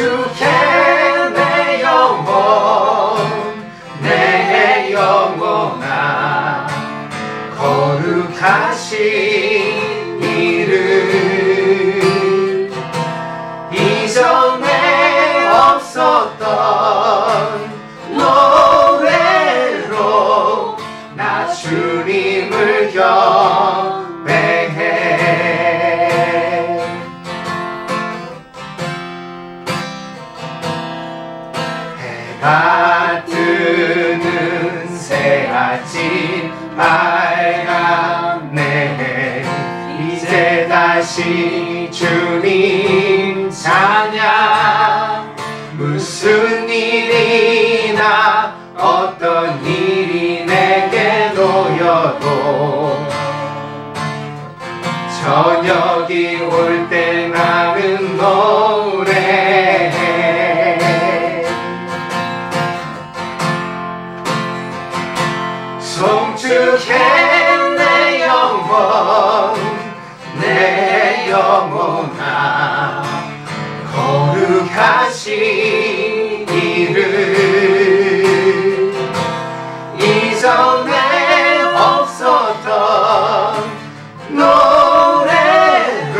송축해 내 영혼아 거룩하신 이름 이전에 없었던 노래로 나 주님을 경배해. 해가 뜨는 새아침 밝았네. 이제 다시 주님 찬양. 무슨 일이나 어떤 일이 내게 놓여도 저녁이 올 때 나는 노래해. 송축해 내 영혼아 거룩하신 이름 이전에 없었던 노래로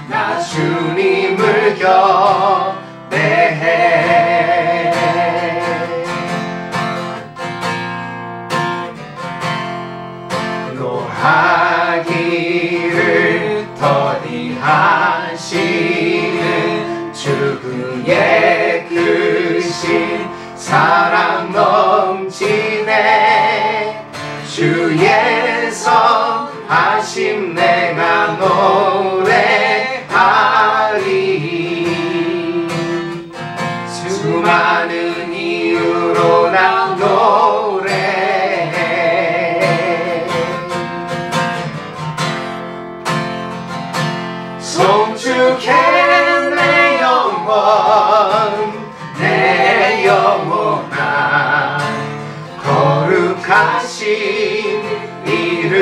나 주님을 경배해. 노하기를 더디하시는 주 그의 크신 사랑 넘치네. 주의 선하심 내가 노래하리. 수많은 이유로 나 노래해. 송축해 내 영혼아 거룩하신 이름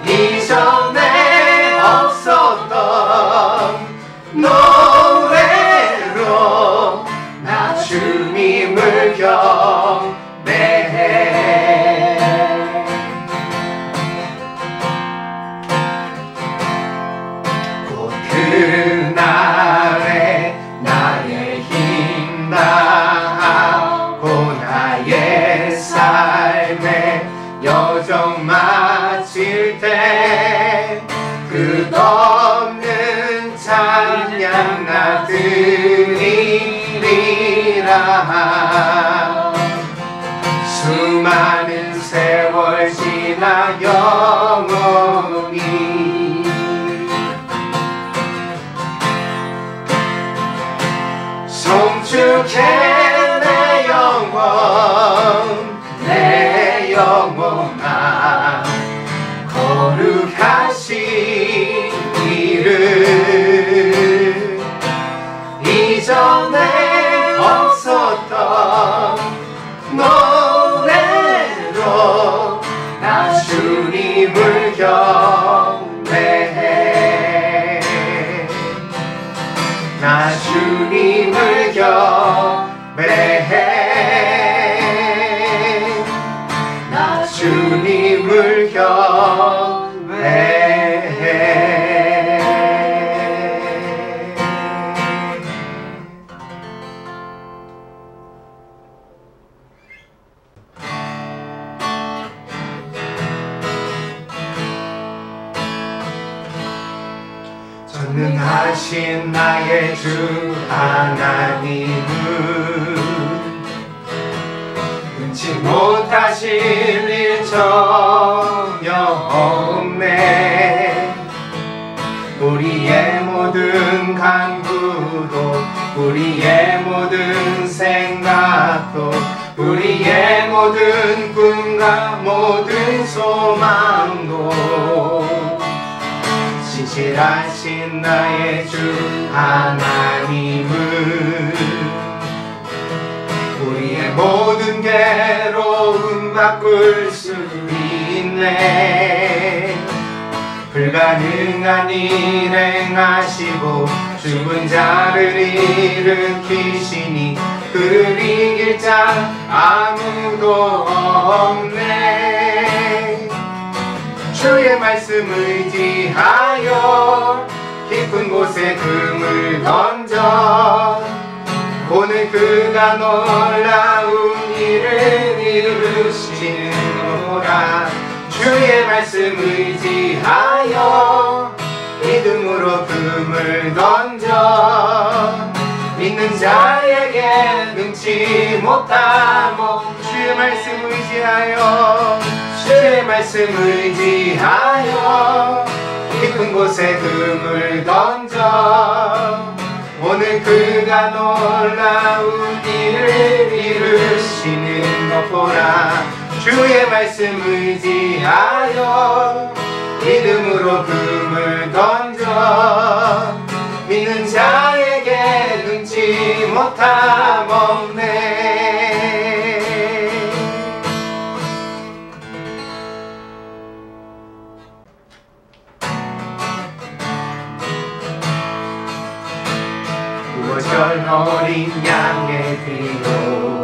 이전에 없었던 노래로 나 주님을 경배해. 곧 그날에 나의 힘 다하고 나의 삶의 여정 마칠 때 끝없는 찬양 나 드리리라. 수많은 세월 지나 영원히 송축해 내 영혼아 거룩하신 이름 이전에 없었던 노래로 나 주님을 경배해. 나 주님을 경배해. 나 주님을 경배해. 전능하신 나의 주 하나님은 은치 못하실 일 전혀 없네. 우리의 모든 간구도 우리의 모든 생각도 우리의 모든 꿈과 모든 소망도 신실하신 나의 주 하나님은 우리의 모든 괴로움 바꿀 수 있네. 불가능한 일 행하시고 죽은 자를 일으키시니 그를 이길 자 아무도 없네. 주의 말씀 의지하여 깊은 곳에 금을 던져 오늘 그가 놀라운 일을 이루시는구나. 주의 말씀 의지하여 믿음으로 금을 던져 믿는 자에게 능치 못하고 주의 말씀 의지하여 주의 말씀 의지하여 깊은 곳에 금을 던져 오늘 그가 놀라운 일을 이루시는 것 보라. 주의 말씀 의지하여 믿음으로 금을 던져 믿는 자에게 능치 못함 없네. 구절 어린 양의 피로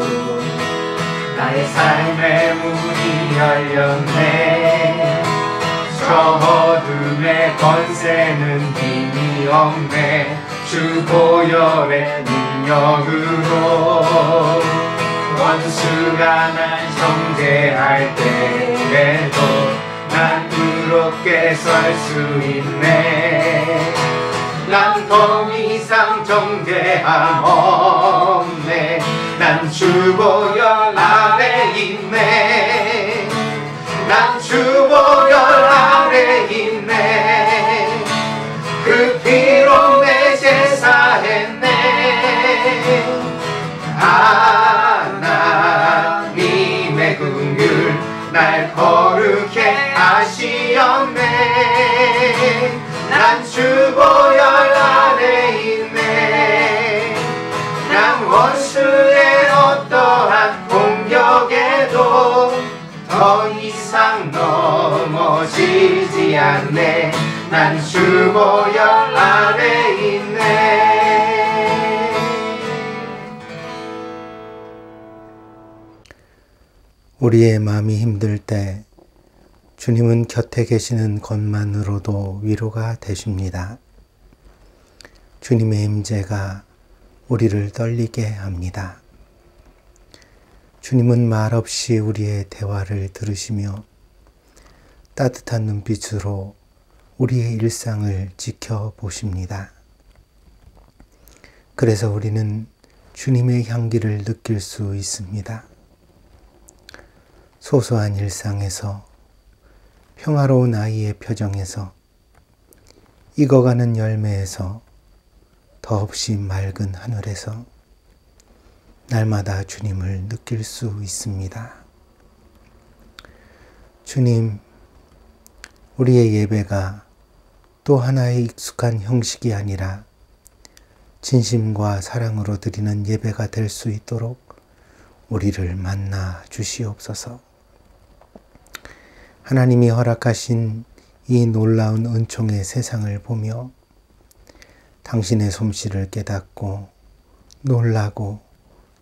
나의 삶의 문이 열렸네. 저 어둠의 권세는 힘이 없네. 주 보혈의 능력으로 원수가 날 정죄할 때에도 난 의롭게 설 수 있네. 난 더 이상 정죄함 없네. 난 주 보혈 아래 있네. 난 주 보혈 아래 있네. 그 피로 내 제사했네. 하나님의 긍휼 날 거룩해 하시었네. 난 주 보혈 아래 있네. 난 원수의 어떠한 공격에도 더 이상 넘어지지 않네. 난 주 보혈 아래 있네. 우리의 마음이 힘들 때 주님은 곁에 계시는 것만으로도 위로가 되십니다. 주님의 임재가 우리를 떨리게 합니다. 주님은 말없이 우리의 대화를 들으시며 따뜻한 눈빛으로 우리의 일상을 지켜보십니다. 그래서 우리는 주님의 향기를 느낄 수 있습니다. 소소한 일상에서 평화로운 아이의 표정에서 익어가는 열매에서 더없이 맑은 하늘에서 날마다 주님을 느낄 수 있습니다. 주님, 우리의 예배가 또 하나의 익숙한 형식이 아니라 진심과 사랑으로 드리는 예배가 될 수 있도록 우리를 만나 주시옵소서. 하나님이 허락하신 이 놀라운 은총의 세상을 보며 당신의 솜씨를 깨닫고 놀라고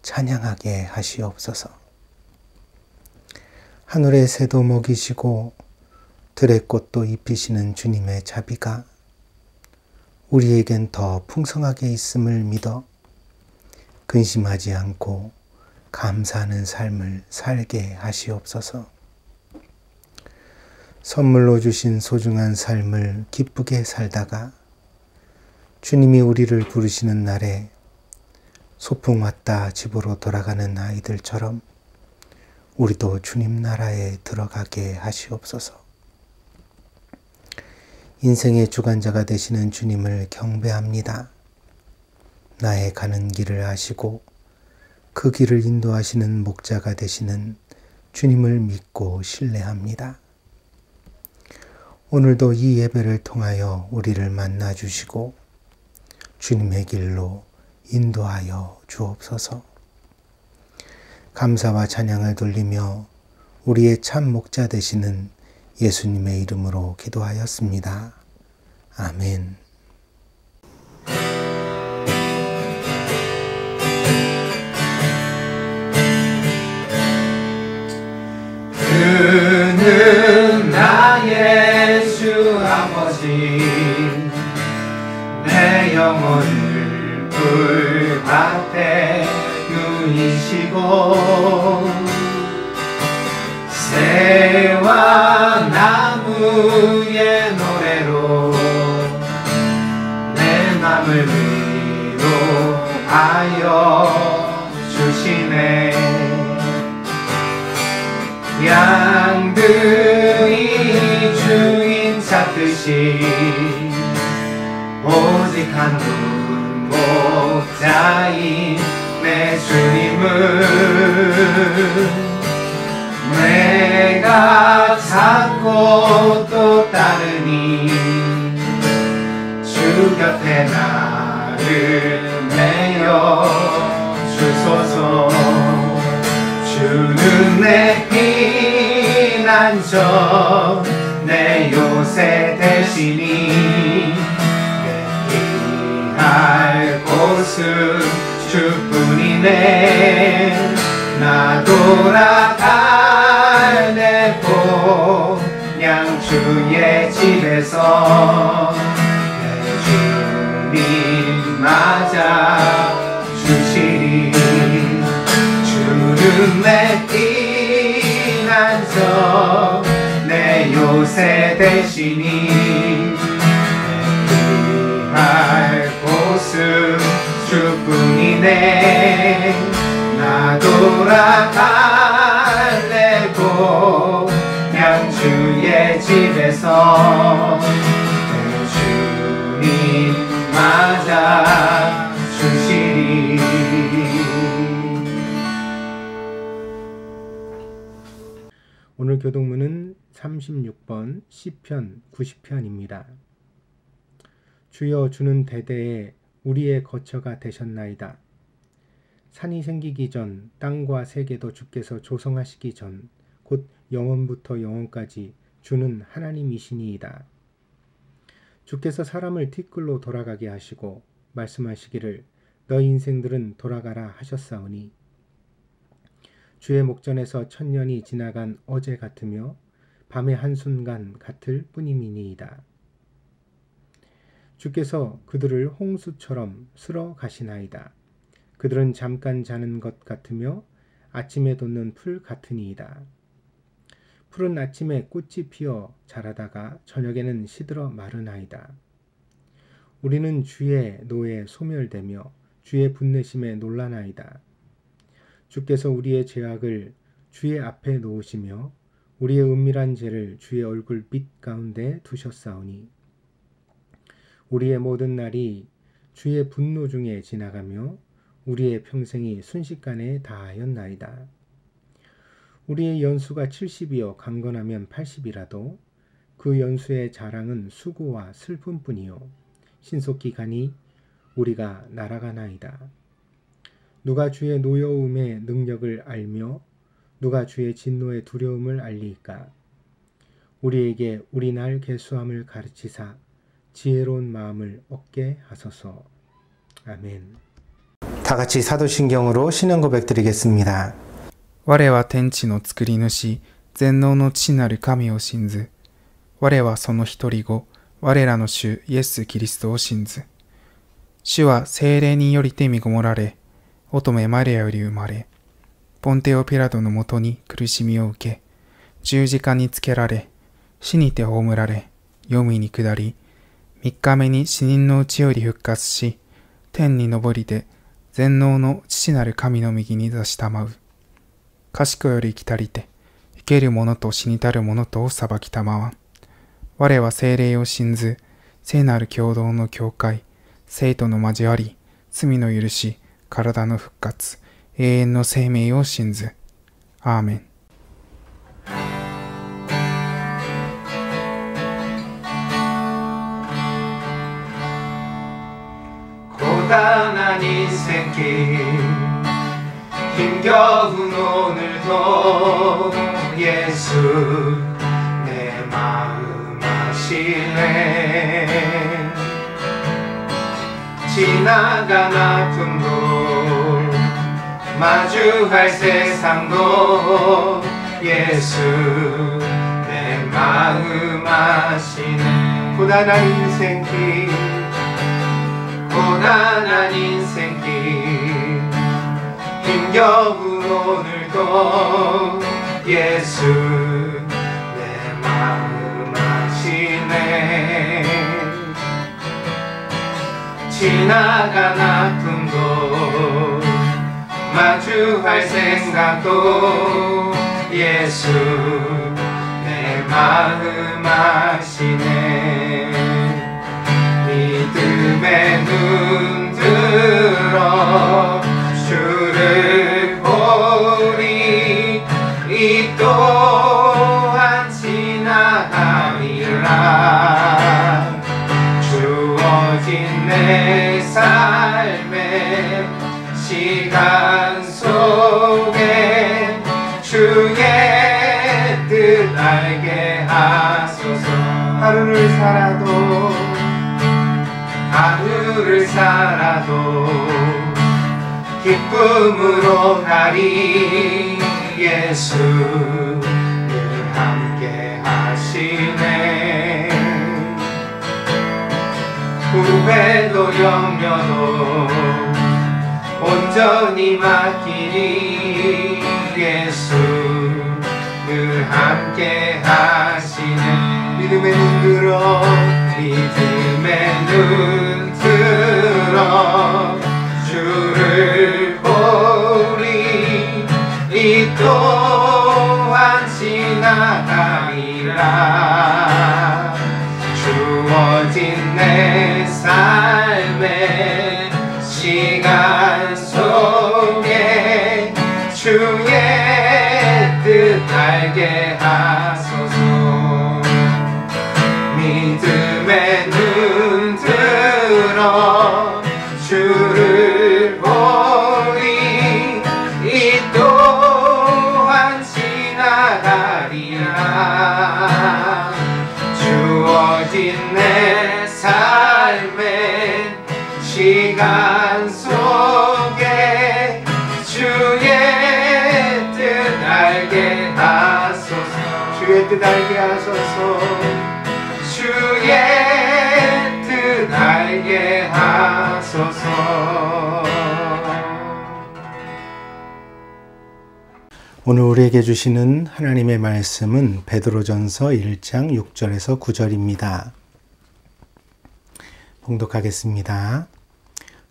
찬양하게 하시옵소서. 하늘의 새도 먹이시고 들의 꽃도 입히시는 주님의 자비가 우리에겐 더 풍성하게 있음을 믿어 근심하지 않고 감사하는 삶을 살게 하시옵소서. 선물로 주신 소중한 삶을 기쁘게 살다가 주님이 우리를 부르시는 날에 소풍 왔다 집으로 돌아가는 아이들처럼 우리도 주님 나라에 들어가게 하시옵소서. 인생의 주관자가 되시는 주님을 경배합니다. 나의 가는 길을 아시고 그 길을 인도하시는 목자가 되시는 주님을 믿고 신뢰합니다. 오늘도 이 예배를 통하여 우리를 만나 주시고 주님의 길로 인도하여 주옵소서. 감사와 찬양을 돌리며 우리의 참 목자 되시는 예수님의 이름으로 기도하였습니다. 아멘. 그는 나의 주 아버지 내 영혼을 불밭에 누이시고 새와 나무의 노래로 내 맘을 위로하여 주시네. 양들이 주인 찾듯이 오직 한 분 목자인 내 주님은 내가 찾고 또 따르니 주 곁에 나를 메어 주소서. 주는 내 피난처 내 요새 되시니 내 피할 곳은 주뿐이네. 나 돌아갈래 그냥 주의 집에서 내 주님 맞아 주시리. 주는 내 피난처 내 요새 되시니 내 피할 곳은 주뿐이네. 나 돌아갈래 그냥 주의 집에서 내 주님 맞아 주시리. 오늘 교독문은 36번 시편 90편입니다. 주여 주는 대대에 우리의 거처가 되셨나이다. 산이 생기기 전 땅과 세계도 주께서 조성하시기 전 곧 영원부터 영원까지 주는 하나님이시니이다. 주께서 사람을 티끌로 돌아가게 하시고 말씀하시기를 너희 인생들은 돌아가라 하셨사오니 주의 목전에서 천년이 지나간 어제 같으며 밤의 한순간 같을 뿐임이니이다. 주께서 그들을 홍수처럼 쓸어 가시나이다. 그들은 잠깐 자는 것 같으며 아침에 돋는 풀 같으니이다. 풀은 아침에 꽃이 피어 자라다가 저녁에는 시들어 마르나이다. 우리는 주의 노에 소멸되며 주의 분내심에 놀라나이다. 주께서 우리의 죄악을 주의 앞에 놓으시며 우리의 은밀한 죄를 주의 얼굴빛 가운데 두셨사오니 우리의 모든 날이 주의 분노 중에 지나가며 우리의 평생이 순식간에 다하였나이다. 우리의 연수가 70이요 강건하면 80이라도 그 연수의 자랑은 수고와 슬픔뿐이요 신속히 가니 우리가 날아가나이다. 누가 주의 노여움의 능력을 알며 누가 주의 진노의 두려움을 알리이까. 우리에게 우리 날 계수함을 가르치사 지혜로운 마음을 얻게 하소서. 아멘. 다 같이 사도신경으로 신앙 고백 드리겠습니다. 我は天地の作り主、全能の父なる神を信ず。我はその一人子、我らの主イエス・キリストを信ず。主は聖霊によりて身ごもられ、乙女マリアより生まれ、ポンテオ・ピラトのもとに苦しみを受け、十字架につけられ、死にて葬られ、黄泉に下り、3日目に死人のうちより復活し、天に昇りて、全能の父なる神の右に座したまう。賢より来たりて、生ける者と死にたる者とを裁きたまわん。我は聖霊を信ず、聖なる共同の教会、聖徒の交わり、罪の許し、体の復活、永遠の生命を信ず。アーメン。고단한 인생길 힘겨운 오늘도 예수 내 계시네. 지나간 아픔도 마주할 세상도 예수 내 마음 아시네. 고단한 인생길 고단한 인생길 힘겨운 오늘도 예수 내 마음 아시네. 지나간 아픔도 마주할 생각도 예수 내 마음 아시네. 믿음의 눈 들어 주를 보리. 이 또한 지나가리라. 주어진 내 삶의 시간 속에 주의 뜻 알게 하소서. 하루를 살아도 기쁨으로 가리. 예수 늘 함께 하시네. 후회도 염려도 온전히 맡기니 예수 늘 함께 하시네. 믿음의 눈 들어 주를 보리. 이 또한 지나가리라. 주어진 내 삶의 시간 속에 주의 뜻 알게 하소서. 믿음의 눈 들어 주를 보리. 이 또한 지나가리라. 주어진 내 삶의 시간 속에 주의 뜻 알게 하소서. 주의 뜻 알게 하소서. 주의 뜻 알게 하소서. 오늘 우리에게 주시는 하나님의 말씀은 베드로전서 1장 6절에서 9절입니다. 봉독하겠습니다.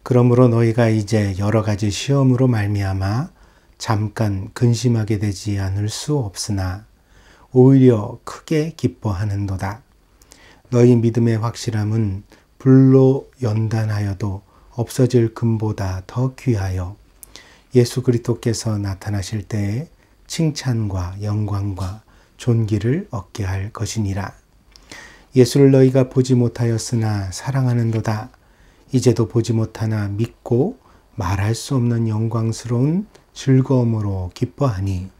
그러므로 너희가 이제 여러 가지 시험으로 말미암아 잠깐 근심하게 되지 않을 수 없으나 오히려 크게 기뻐하는도다. 너희 믿음의 확실함은 불로 연단하여도 없어질 금보다 더 귀하여 예수 그리스도께서 나타나실 때에 칭찬과 영광과 존귀를 얻게 할 것이니라. 예수를 너희가 보지 못하였으나 사랑하는도다. 이제도 보지 못하나 믿고 말할 수 없는 영광스러운 즐거움으로 기뻐하니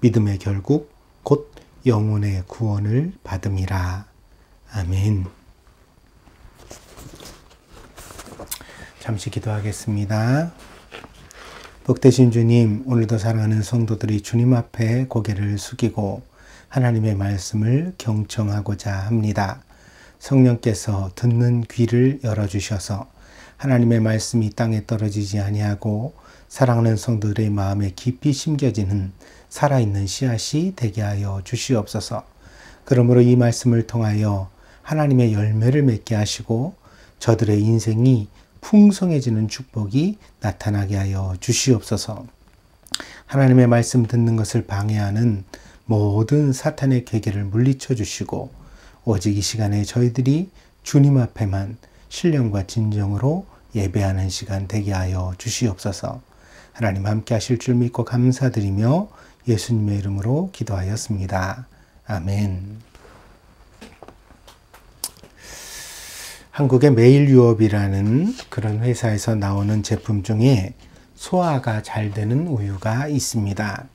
믿음의 결국 곧 영혼의 구원을 받음이라. 아멘. 잠시 기도하겠습니다. 복되신 주님, 오늘도 사랑하는 성도들이 주님 앞에 고개를 숙이고 하나님의 말씀을 경청하고자 합니다. 성령께서 듣는 귀를 열어주셔서 하나님의 말씀이 땅에 떨어지지 아니하고 사랑하는 성도들의 마음에 깊이 심겨지는 살아있는 씨앗이 되게 하여 주시옵소서. 그러므로 이 말씀을 통하여 하나님의 열매를 맺게 하시고 저들의 인생이 풍성해지는 축복이 나타나게 하여 주시옵소서. 하나님의 말씀 듣는 것을 방해하는 모든 사탄의 계계를 물리쳐 주시고 오직 이 시간에 저희들이 주님 앞에만 신령과 진정으로 예배하는 시간 되게 하여 주시옵소서. 하나님 함께 하실 줄 믿고 감사드리며 예수님의 이름으로 기도하였습니다. 아멘. 한국의 메일유업이라는 그런 회사에서 나오는 제품 중에 소화가 잘 되는 우유가 있습니다.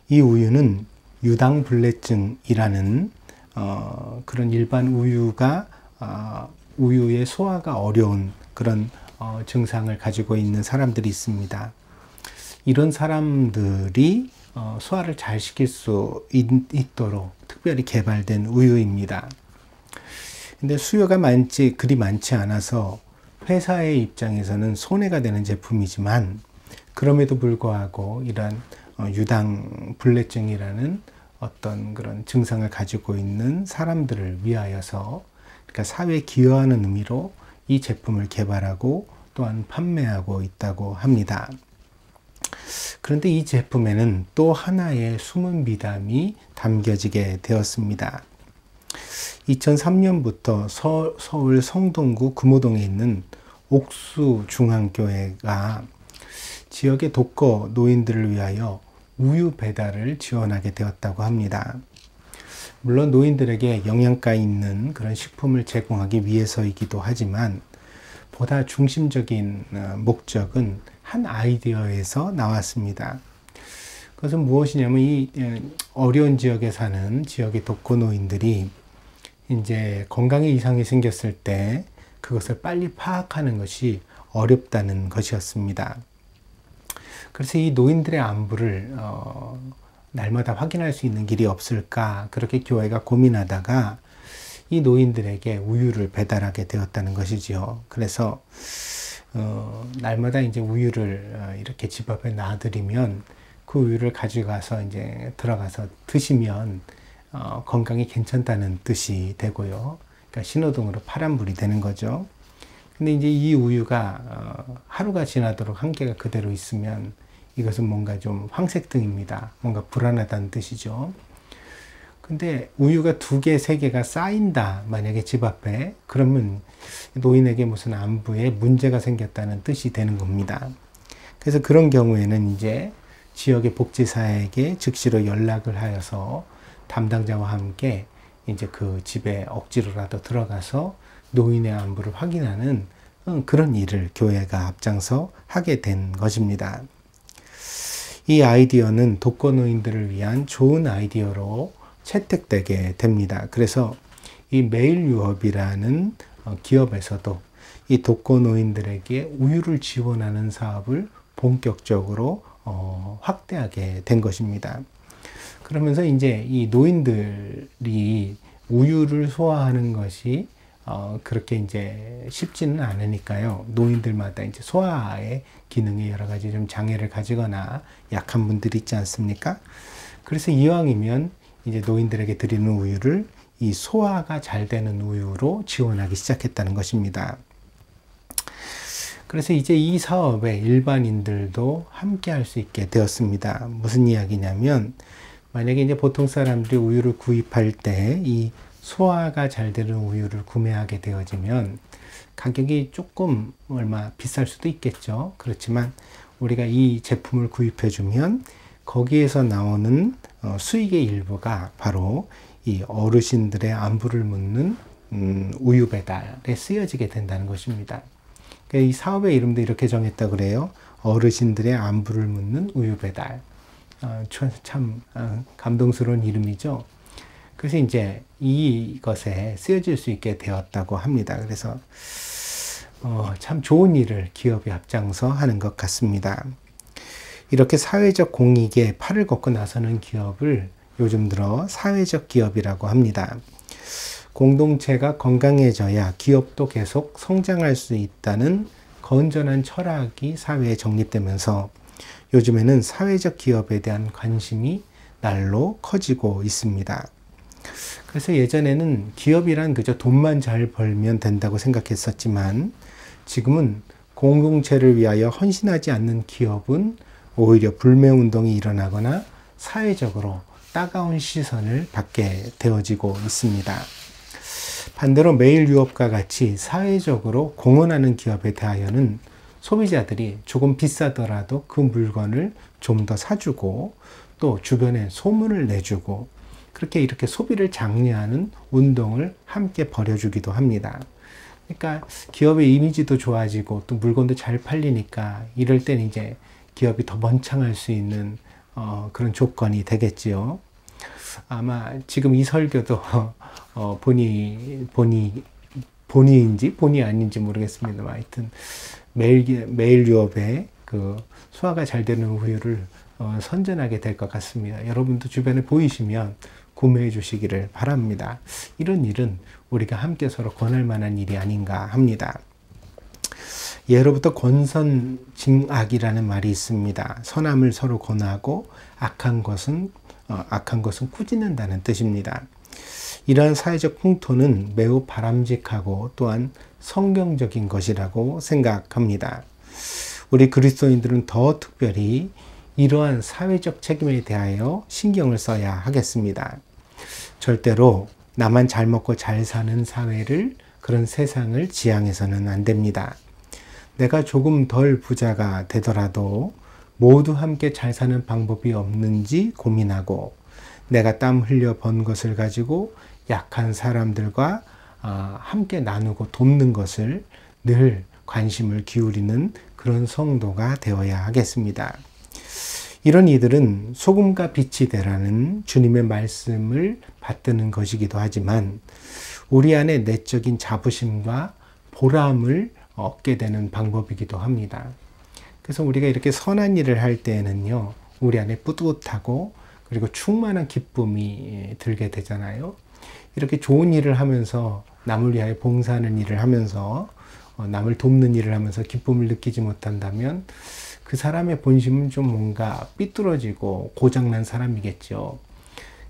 이 우유는 유당불내증이라는 그런 일반 우유가 우유의 소화가 어려운 그런 증상을 가지고 있는 사람들이 있습니다. 이런 사람들이 소화를 잘 시킬 수 있도록 특별히 개발된 우유입니다. 근데 수요가 그리 많지 않아서 회사의 입장에서는 손해가 되는 제품이지만, 그럼에도 불구하고 이러한 유당불내증이라는 어떤 그런 증상을 가지고 있는 사람들을 위하여서, 그러니까 사회에 기여하는 의미로 이 제품을 개발하고 또한 판매하고 있다고 합니다. 그런데 이 제품에는 또 하나의 숨은 미담이 담겨지게 되었습니다. 2003년부터 서울 성동구 금호동에 있는 옥수중앙교회가 지역의 독거 노인들을 위하여 우유 배달을 지원하게 되었다고 합니다. 물론 노인들에게 영양가 있는 그런 식품을 제공하기 위해서이기도 하지만, 보다 중심적인 목적은 한 아이디어에서 나왔습니다. 그것은 무엇이냐면, 이 어려운 지역에 사는 지역의 독거 노인들이 이제 건강에 이상이 생겼을 때 그것을 빨리 파악하는 것이 어렵다는 것이었습니다. 그래서 이 노인들의 안부를 날마다 확인할 수 있는 길이 없을까, 그렇게 교회가 고민하다가 이 노인들에게 우유를 배달하게 되었다는 것이지요. 그래서 날마다 이제 우유를 이렇게 집 앞에 놔드리면 그 우유를 가져가서 이제 들어가서 드시면 건강이 괜찮다는 뜻이 되고요. 그러니까 신호등으로 파란불이 되는 거죠. 근데 이제 이 우유가 하루가 지나도록 한계가 그대로 있으면 이것은 뭔가 좀 황색등입니다. 뭔가 불안하다는 뜻이죠. 근데 우유가 2개, 3개가 쌓인다, 만약에 집 앞에, 그러면 노인에게 무슨 안부에 문제가 생겼다는 뜻이 되는 겁니다. 그래서 그런 경우에는 이제 지역의 복지사에게 즉시로 연락을 하여서 담당자와 함께 이제 그 집에 억지로라도 들어가서 노인의 안부를 확인하는 그런 일을 교회가 앞장서 하게 된 것입니다. 이 아이디어는 독거 노인들을 위한 좋은 아이디어로 채택되게 됩니다. 그래서 이 매일유업이라는 기업에서도 이 독거 노인들에게 우유를 지원하는 사업을 본격적으로 확대하게 된 것입니다. 그러면서 이제 이 노인들이 우유를 소화하는 것이 그렇게 이제 쉽지는 않으니까요. 노인들마다 이제 소화의 기능에 여러 가지 좀 장애를 가지거나 약한 분들이 있지 않습니까? 그래서 이왕이면 이제 노인들에게 드리는 우유를 이 소화가 잘 되는 우유로 지원하기 시작했다는 것입니다. 그래서 이제 이 사업에 일반인들도 함께 할 수 있게 되었습니다. 무슨 이야기냐면, 만약에 이제 보통 사람들이 우유를 구입할 때 이 소화가 잘 되는 우유를 구매하게 되어지면 가격이 조금 얼마 비쌀 수도 있겠죠. 그렇지만 우리가 이 제품을 구입해 주면 거기에서 나오는 수익의 일부가 바로 이 어르신들의 안부를 묻는 우유 배달에 쓰여지게 된다는 것입니다. 이 사업의 이름도 이렇게 정했다고 그래요. 어르신들의 안부를 묻는 우유 배달. 참 감동스러운 이름이죠. 그래서 이제 이것에 쓰여질 수 있게 되었다고 합니다. 그래서 참 좋은 일을 기업이 앞장서 하는 것 같습니다. 이렇게 사회적 공익에 팔을 걷고 나서는 기업을 요즘 들어 사회적 기업이라고 합니다. 공동체가 건강해져야 기업도 계속 성장할 수 있다는 건전한 철학이 사회에 정립되면서 요즘에는 사회적 기업에 대한 관심이 날로 커지고 있습니다. 그래서 예전에는 기업이란 그저 돈만 잘 벌면 된다고 생각했었지만, 지금은 공동체를 위하여 헌신하지 않는 기업은 오히려 불매운동이 일어나거나 사회적으로 따가운 시선을 받게 되어지고 있습니다. 반대로 매일유업과 같이 사회적으로 공헌하는 기업에 대하여는 소비자들이 조금 비싸더라도 그 물건을 좀 더 사주고 또 주변에 소문을 내주고 그렇게 이렇게 소비를 장려하는 운동을 함께 벌여주기도 합니다. 그러니까 기업의 이미지도 좋아지고 또 물건도 잘 팔리니까 이럴 때는 이제 기업이 더 번창할 수 있는 그런 조건이 되겠지요. 아마 지금 이 설교도 본이 아닌지 모르겠습니다만 하여튼 매일 유업에 그 소화가 잘 되는 우유를 선전하게 될 것 같습니다. 여러분도 주변에 보이시면 구매해 주시기를 바랍니다. 이런 일은 우리가 함께 서로 권할 만한 일이 아닌가 합니다. 예로부터 권선징악이라는 말이 있습니다. 선함을 서로 권하고 악한 것은 꾸짖는다는 뜻입니다. 이러한 사회적 풍토는 매우 바람직하고 또한 성경적인 것이라고 생각합니다. 우리 그리스도인들은 더 특별히 이러한 사회적 책임에 대하여 신경을 써야 하겠습니다. 절대로 나만 잘 먹고 잘 사는 사회를, 그런 세상을 지향해서는 안 됩니다. 내가 조금 덜 부자가 되더라도 모두 함께 잘 사는 방법이 없는지 고민하고, 내가 땀 흘려 번 것을 가지고 약한 사람들과 함께 나누고 돕는 것을 늘 관심을 기울이는 그런 성도가 되어야 하겠습니다. 이런 이들은 소금과 빛이 되라는 주님의 말씀을 받드는 것이기도 하지만 우리 안에 내적인 자부심과 보람을 얻게 되는 방법이기도 합니다. 그래서 우리가 이렇게 선한 일을 할 때에는요, 우리 안에 뿌듯하고 그리고 충만한 기쁨이 들게 되잖아요. 이렇게 좋은 일을 하면서, 남을 위하여 봉사하는 일을 하면서, 남을 돕는 일을 하면서 기쁨을 느끼지 못한다면 그 사람의 본심은 좀 뭔가 삐뚤어지고 고장난 사람이겠죠.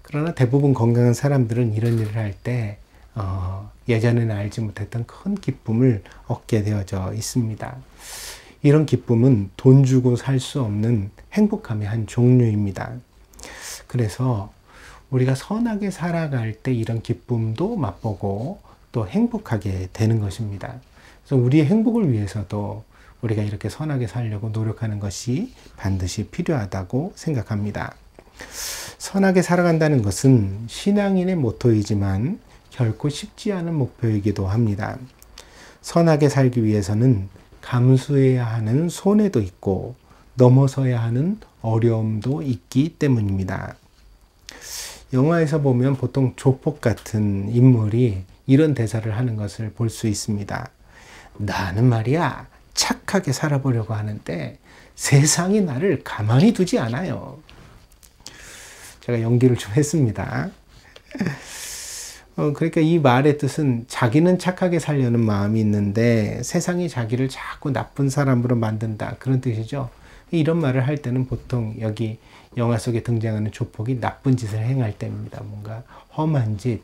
그러나 대부분 건강한 사람들은 이런 일을 할 때 예전에는 알지 못했던 큰 기쁨을 얻게 되어져 있습니다. 이런 기쁨은 돈 주고 살 수 없는 행복함의 한 종류입니다. 그래서 우리가 선하게 살아갈 때 이런 기쁨도 맛보고 또 행복하게 되는 것입니다. 그래서 우리의 행복을 위해서도 우리가 이렇게 선하게 살려고 노력하는 것이 반드시 필요하다고 생각합니다. 선하게 살아간다는 것은 신앙인의 모토이지만 결코 쉽지 않은 목표이기도 합니다. 선하게 살기 위해서는 감수해야 하는 손해도 있고 넘어서야 하는 어려움도 있기 때문입니다. 영화에서 보면 보통 조폭 같은 인물이 이런 대사를 하는 것을 볼 수 있습니다. 나는 말이야 착하게 살아보려고 하는데 세상이 나를 가만히 두지 않아요. 제가 연기를 좀 했습니다. 그러니까 이 말의 뜻은 자기는 착하게 살려는 마음이 있는데 세상이 자기를 자꾸 나쁜 사람으로 만든다, 그런 뜻이죠. 이런 말을 할 때는 보통 여기 영화 속에 등장하는 조폭이 나쁜 짓을 행할 때입니다. 뭔가 험한 짓,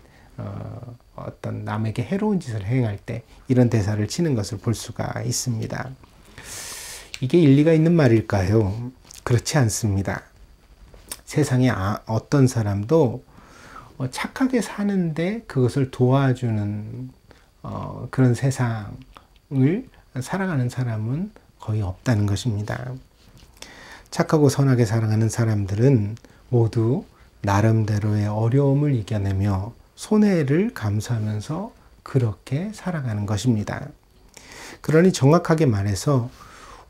어떤 남에게 해로운 짓을 행할 때 이런 대사를 치는 것을 볼 수가 있습니다. 이게 일리가 있는 말일까요? 그렇지 않습니다. 세상에 어떤 사람도 착하게 사는데 그것을 도와주는 그런 세상을 살아가는 사람은 거의 없다는 것입니다. 착하고 선하게 살아가는 사람들은 모두 나름대로의 어려움을 이겨내며 손해를 감수하면서 그렇게 살아가는 것입니다. 그러니 정확하게 말해서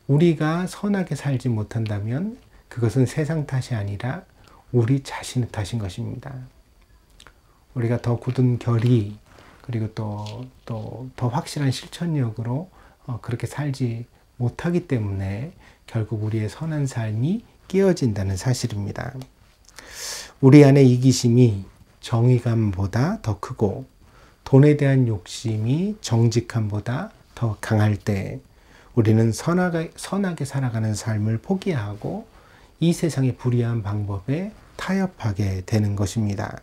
우리가 선하게 살지 못한다면 그것은 세상 탓이 아니라 우리 자신의 탓인 것입니다. 우리가 더 굳은 결의, 그리고 또 더 확실한 실천력으로 그렇게 살지 못하기 때문에 결국 우리의 선한 삶이 깨어진다는 사실입니다. 우리 안에 이기심이 정의감보다 더 크고 돈에 대한 욕심이 정직함보다 더 강할 때 우리는 선하게 살아가는 삶을 포기하고 이 세상의 불의한 방법에 타협하게 되는 것입니다.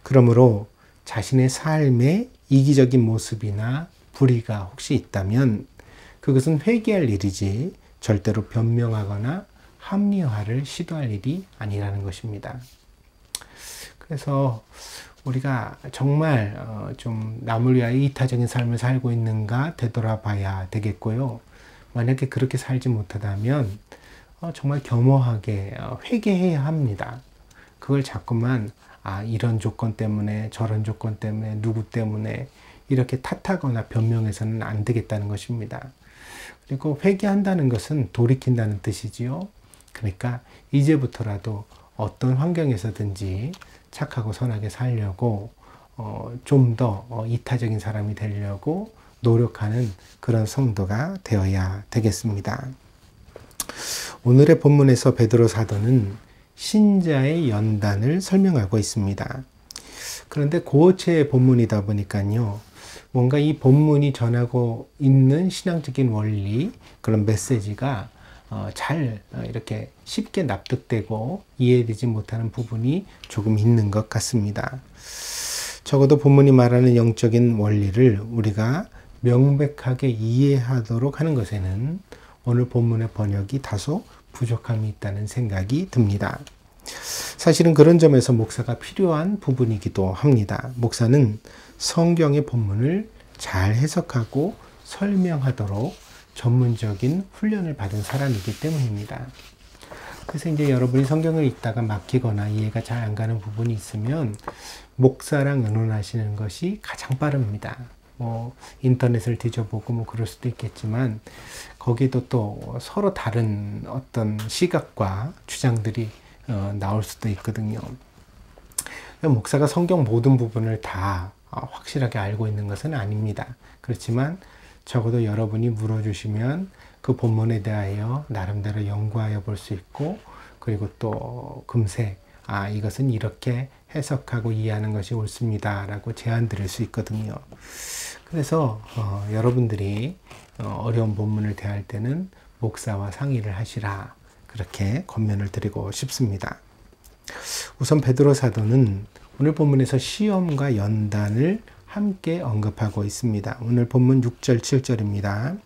그러므로 자신의 삶에 이기적인 모습이나 불의가 혹시 있다면 그것은 회개할 일이지 절대로 변명하거나 합리화를 시도할 일이 아니라는 것입니다. 그래서 우리가 정말 좀 남을 위하여 이타적인 삶을 살고 있는가 되돌아봐야 되겠고요. 만약에 그렇게 살지 못하다면 정말 겸허하게 회개해야 합니다. 그걸 자꾸만 이런 조건 때문에 저런 조건 때문에 누구 때문에 이렇게 탓하거나 변명해서는 안 되겠다는 것입니다. 그리고 회개한다는 것은 돌이킨다는 뜻이지요. 그러니까 이제부터라도 어떤 환경에서든지 착하고 선하게 살려고 좀 더 이타적인 사람이 되려고 노력하는 그런 성도가 되어야 되겠습니다. 오늘의 본문에서 베드로 사도는 신자의 연단을 설명하고 있습니다. 그런데 고어체의 본문이다 보니까요, 뭔가 이 본문이 전하고 있는 신앙적인 원리, 그런 메시지가 잘 이렇게 쉽게 납득되고 이해되지 못하는 부분이 조금 있는 것 같습니다. 적어도 본문이 말하는 영적인 원리를 우리가 명백하게 이해하도록 하는 것에는 오늘 본문의 번역이 다소 부족함이 있다는 생각이 듭니다. 사실은 그런 점에서 목사가 필요한 부분이기도 합니다. 목사는 성경의 본문을 잘 해석하고 설명하도록 전문적인 훈련을 받은 사람이기 때문입니다. 그래서 이제 여러분이 성경을 읽다가 막히거나 이해가 잘 안 가는 부분이 있으면 목사랑 의논하시는 것이 가장 빠릅니다. 인터넷을 뒤져보고 그럴 수도 있겠지만 거기도 또 서로 다른 어떤 시각과 주장들이 나올 수도 있거든요. 목사가 성경 모든 부분을 다 확실하게 알고 있는 것은 아닙니다. 그렇지만 적어도 여러분이 물어주시면 그 본문에 대하여 나름대로 연구하여 볼 수 있고, 그리고 또 금세 이것은 이렇게 해석하고 이해하는 것이 옳습니다 라고 제안 드릴 수 있거든요. 그래서 여러분들이 어려운 본문을 대할 때는 목사와 상의를 하시라, 그렇게 권면을 드리고 싶습니다. 우선 베드로 사도는 오늘 본문에서 시험과 연단을 함께 언급하고 있습니다. 오늘 본문 6절 7절입니다.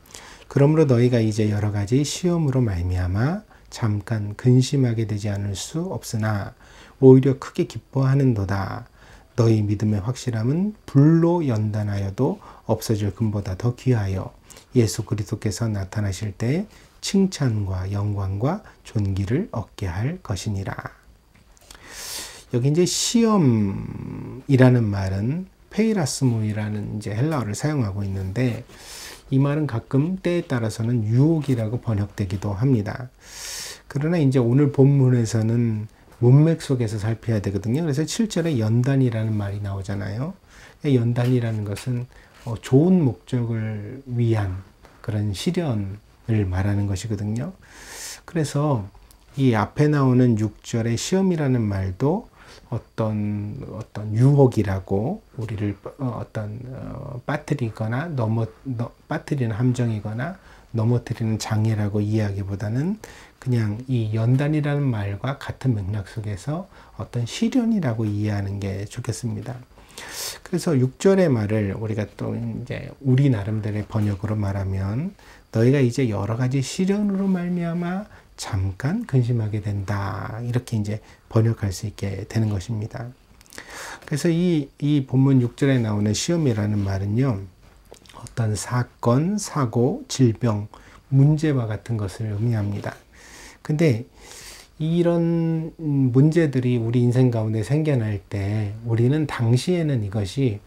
그러므로 너희가 이제 여러 가지 시험으로 말미암아 잠깐 근심하게 되지 않을 수 없으나 오히려 크게 기뻐하는도다. 너희 믿음의 확실함은 불로 연단하여도 없어질 금보다 더 귀하여 예수 그리스도께서 나타나실 때 칭찬과 영광과 존귀를 얻게 할 것이니라. 여기 이제 시험이라는 말은 페이라스모이라는 이제 헬라어를 사용하고 있는데, 이 말은 가끔 때에 따라서는 유혹이라고 번역되기도 합니다. 그러나 이제 오늘 본문에서는 문맥 속에서 살펴야 되거든요. 그래서 7절에 연단이라는 말이 나오잖아요. 연단이라는 것은 좋은 목적을 위한 그런 시련을 말하는 것이거든요. 그래서 이 앞에 나오는 6절의 시험이라는 말도 어떤 유혹이라고 우리를 빠뜨리거나 빠뜨리는 함정이거나 넘어뜨리는 장애라고 이해하기보다는 그냥 이 연단이라는 말과 같은 맥락 속에서 어떤 시련이라고 이해하는 게 좋겠습니다. 그래서 6절의 말을 우리가 또 이제 우리 나름대로의 번역으로 말하면 너희가 이제 여러 가지 시련으로 말미암아 잠깐 근심하게 된다, 이렇게 이제 번역할 수 있게 되는 것입니다. 그래서 이 본문 6절에 나오는 시험이라는 말은요, 어떤 사건, 사고, 질병, 문제와 같은 것을 의미합니다. 근데 이런 문제들이 우리 인생 가운데 생겨날 때 우리는 당시에는 이것이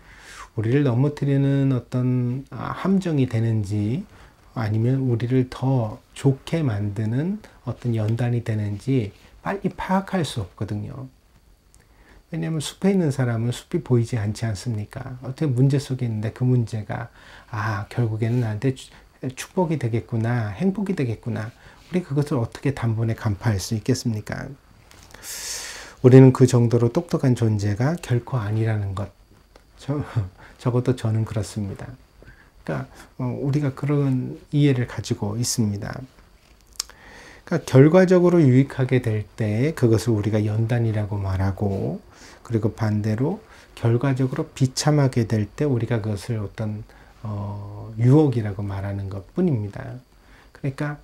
우리를 넘어뜨리는 어떤 함정이 되는지, 아니면 우리를 더 좋게 만드는 어떤 연단이 되는지 빨리 파악할 수 없거든요. 왜냐하면 숲에 있는 사람은 숲이 보이지 않지 않습니까? 어떻게 문제 속에 있는데 그 문제가 결국에는 나한테 축복이 되겠구나, 행복이 되겠구나, 우리 그것을 어떻게 단번에 간파할 수 있겠습니까? 우리는 그 정도로 똑똑한 존재가 결코 아니라는 것, 적어도 저는 그렇습니다. 그러니까 우리가 그런 이해를 가지고 있습니다. 그러니까 결과적으로 유익하게 될 때 그것을 우리가 연단이라고 말하고, 그리고 반대로 결과적으로 비참하게 될 때 우리가 그것을 어떤 유혹이라고 말하는 것 뿐입니다. 그러니까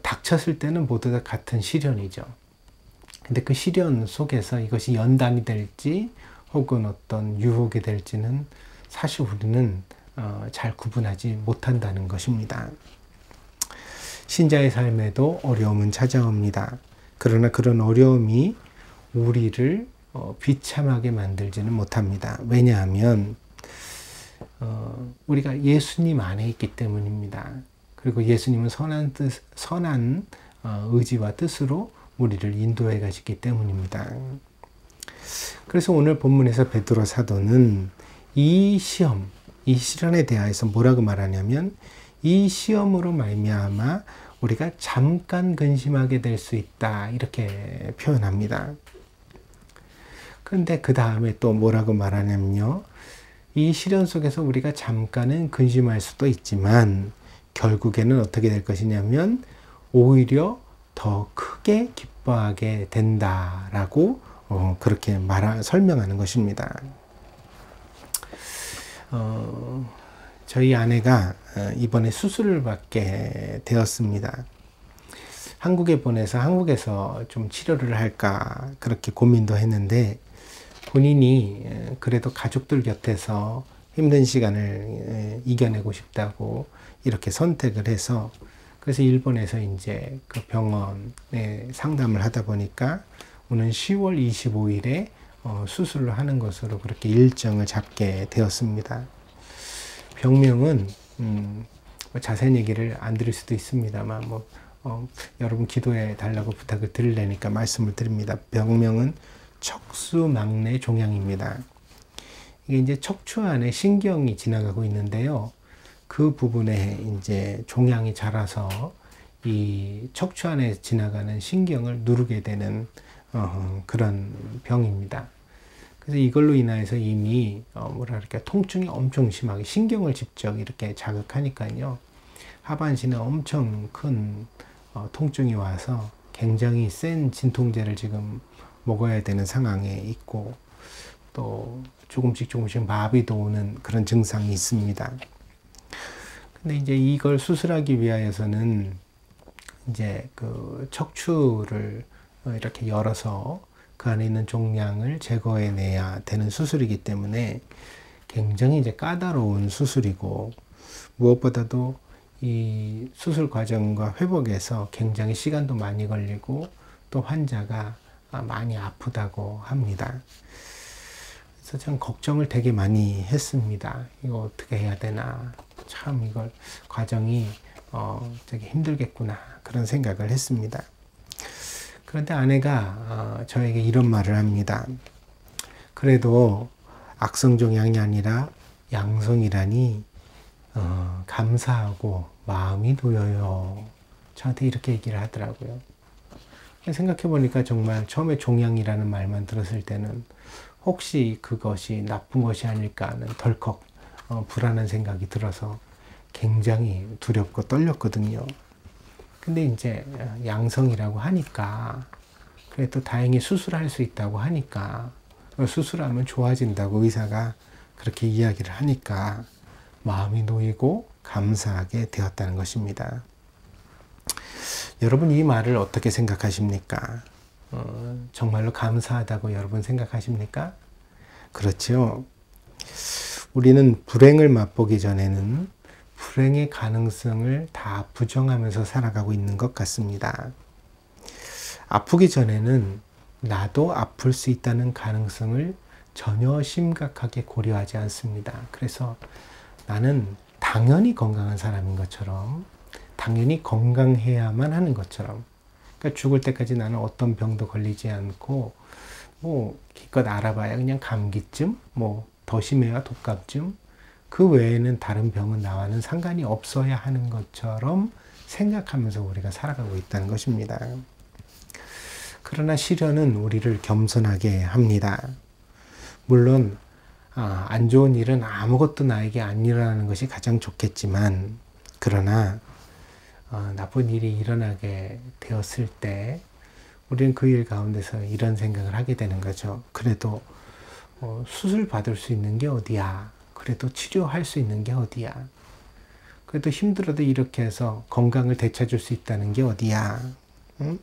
닥쳤을 때는 모두 다 같은 시련이죠. 근데 그 시련 속에서 이것이 연단이 될지 혹은 어떤 유혹이 될지는 사실 우리는 잘 구분하지 못한다는 것입니다. 신자의 삶에도 어려움은 찾아옵니다. 그러나 그런 어려움이 우리를 비참하게 만들지는 못합니다. 왜냐하면 우리가 예수님 안에 있기 때문입니다. 그리고 예수님은 선한 의지와 뜻으로 우리를 인도해 가시기 때문입니다. 그래서 오늘 본문에서 베드로 사도는 이 시험, 이 시련에 대하여서 뭐라고 말하냐면 이 시험으로 말미암아 우리가 잠깐 근심하게 될 수 있다 이렇게 표현합니다. 그런데 그 다음에 또 뭐라고 말하냐면요. 이 시련 속에서 우리가 잠깐은 근심할 수도 있지만 결국에는 어떻게 될 것이냐면 오히려 더 크게 기뻐하게 된다라고 그렇게 설명하는 것입니다. 저희 아내가 이번에 수술을 받게 되었습니다. 한국에 보내서 한국에서 좀 치료를 할까 그렇게 고민도 했는데 본인이 그래도 가족들 곁에서 힘든 시간을 이겨내고 싶다고 이렇게 선택을 해서 그래서 일본에서 이제 그 병원에 상담을 하다 보니까 오는 10월 25일에 수술을 하는 것으로 그렇게 일정을 잡게 되었습니다. 병명은 자세한 얘기를 안 드릴 수도 있습니다만 여러분 기도해 달라고 부탁을 드리려니까 말씀을 드립니다. 병명은 척수막내 종양입니다. 이게 이제 척추 안에 신경이 지나가고 있는데요. 그 부분에 이제 종양이 자라서 이 척추 안에 지나가는 신경을 누르게 되는 그런 병입니다. 그래서 이걸로 인해서 이미 뭐랄까 통증이 엄청 심하게 신경을 직접 이렇게 자극하니까요. 하반신에 엄청 큰 통증이 와서 굉장히 센 진통제를 지금 먹어야 되는 상황에 있고 또 조금씩 마비도 오는 그런 증상이 있습니다. 근데 이제 이걸 수술하기 위하여서는 이제 그 척추를 이렇게 열어서 그 안에 있는 종양을 제거해내야 되는 수술이기 때문에 굉장히 이제 까다로운 수술이고 무엇보다도 이 수술 과정과 회복에서 굉장히 시간도 많이 걸리고 또 환자가 많이 아프다고 합니다. 그래서 전 걱정을 되게 많이 했습니다. 이거 어떻게 해야 되나. 참 이걸 과정이 되게 힘들겠구나. 그런 생각을 했습니다. 그런데 아내가 저에게 이런 말을 합니다. 그래도 악성종양이 아니라 양성이라니 감사하고 마음이 놓여요. 저한테 이렇게 얘기를 하더라고요. 생각해 보니까 정말 처음에 종양이라는 말만 들었을 때는 혹시 그것이 나쁜 것이 아닐까 하는 덜컥 불안한 생각이 들어서 굉장히 두렵고 떨렸거든요. 근데 이제 양성이라고 하니까 그래도 다행히 수술할 수 있다고 하니까 수술하면 좋아진다고 의사가 그렇게 이야기를 하니까 마음이 놓이고 감사하게 되었다는 것입니다. 여러분 이 말을 어떻게 생각하십니까? 정말로 감사하다고 여러분 생각하십니까? 그렇죠. 우리는 불행을 맛보기 전에는 불행의 가능성을 다 부정하면서 살아가고 있는 것 같습니다. 아프기 전에는 나도 아플 수 있다는 가능성을 전혀 심각하게 고려하지 않습니다. 그래서 나는 당연히 건강한 사람인 것처럼 당연히 건강해야만 하는 것처럼 그러니까 죽을 때까지 나는 어떤 병도 걸리지 않고 기껏 알아봐야 그냥 감기쯤 더 심해야 독감쯤 그 외에는 다른 병은 나와는 상관이 없어야 하는 것처럼 생각하면서 우리가 살아가고 있다는 것입니다. 그러나 시련은 우리를 겸손하게 합니다. 물론 안 좋은 일은 아무것도 나에게 안 일어나는 것이 가장 좋겠지만 그러나 나쁜 일이 일어나게 되었을 때 우리는 그 일 가운데서 이런 생각을 하게 되는 거죠. 그래도 수술 받을 수 있는 게 어디야? 그래도 치료할 수 있는 게 어디야? 그래도 힘들어도 이렇게 해서 건강을 되찾을 수 있다는 게 어디야? 응?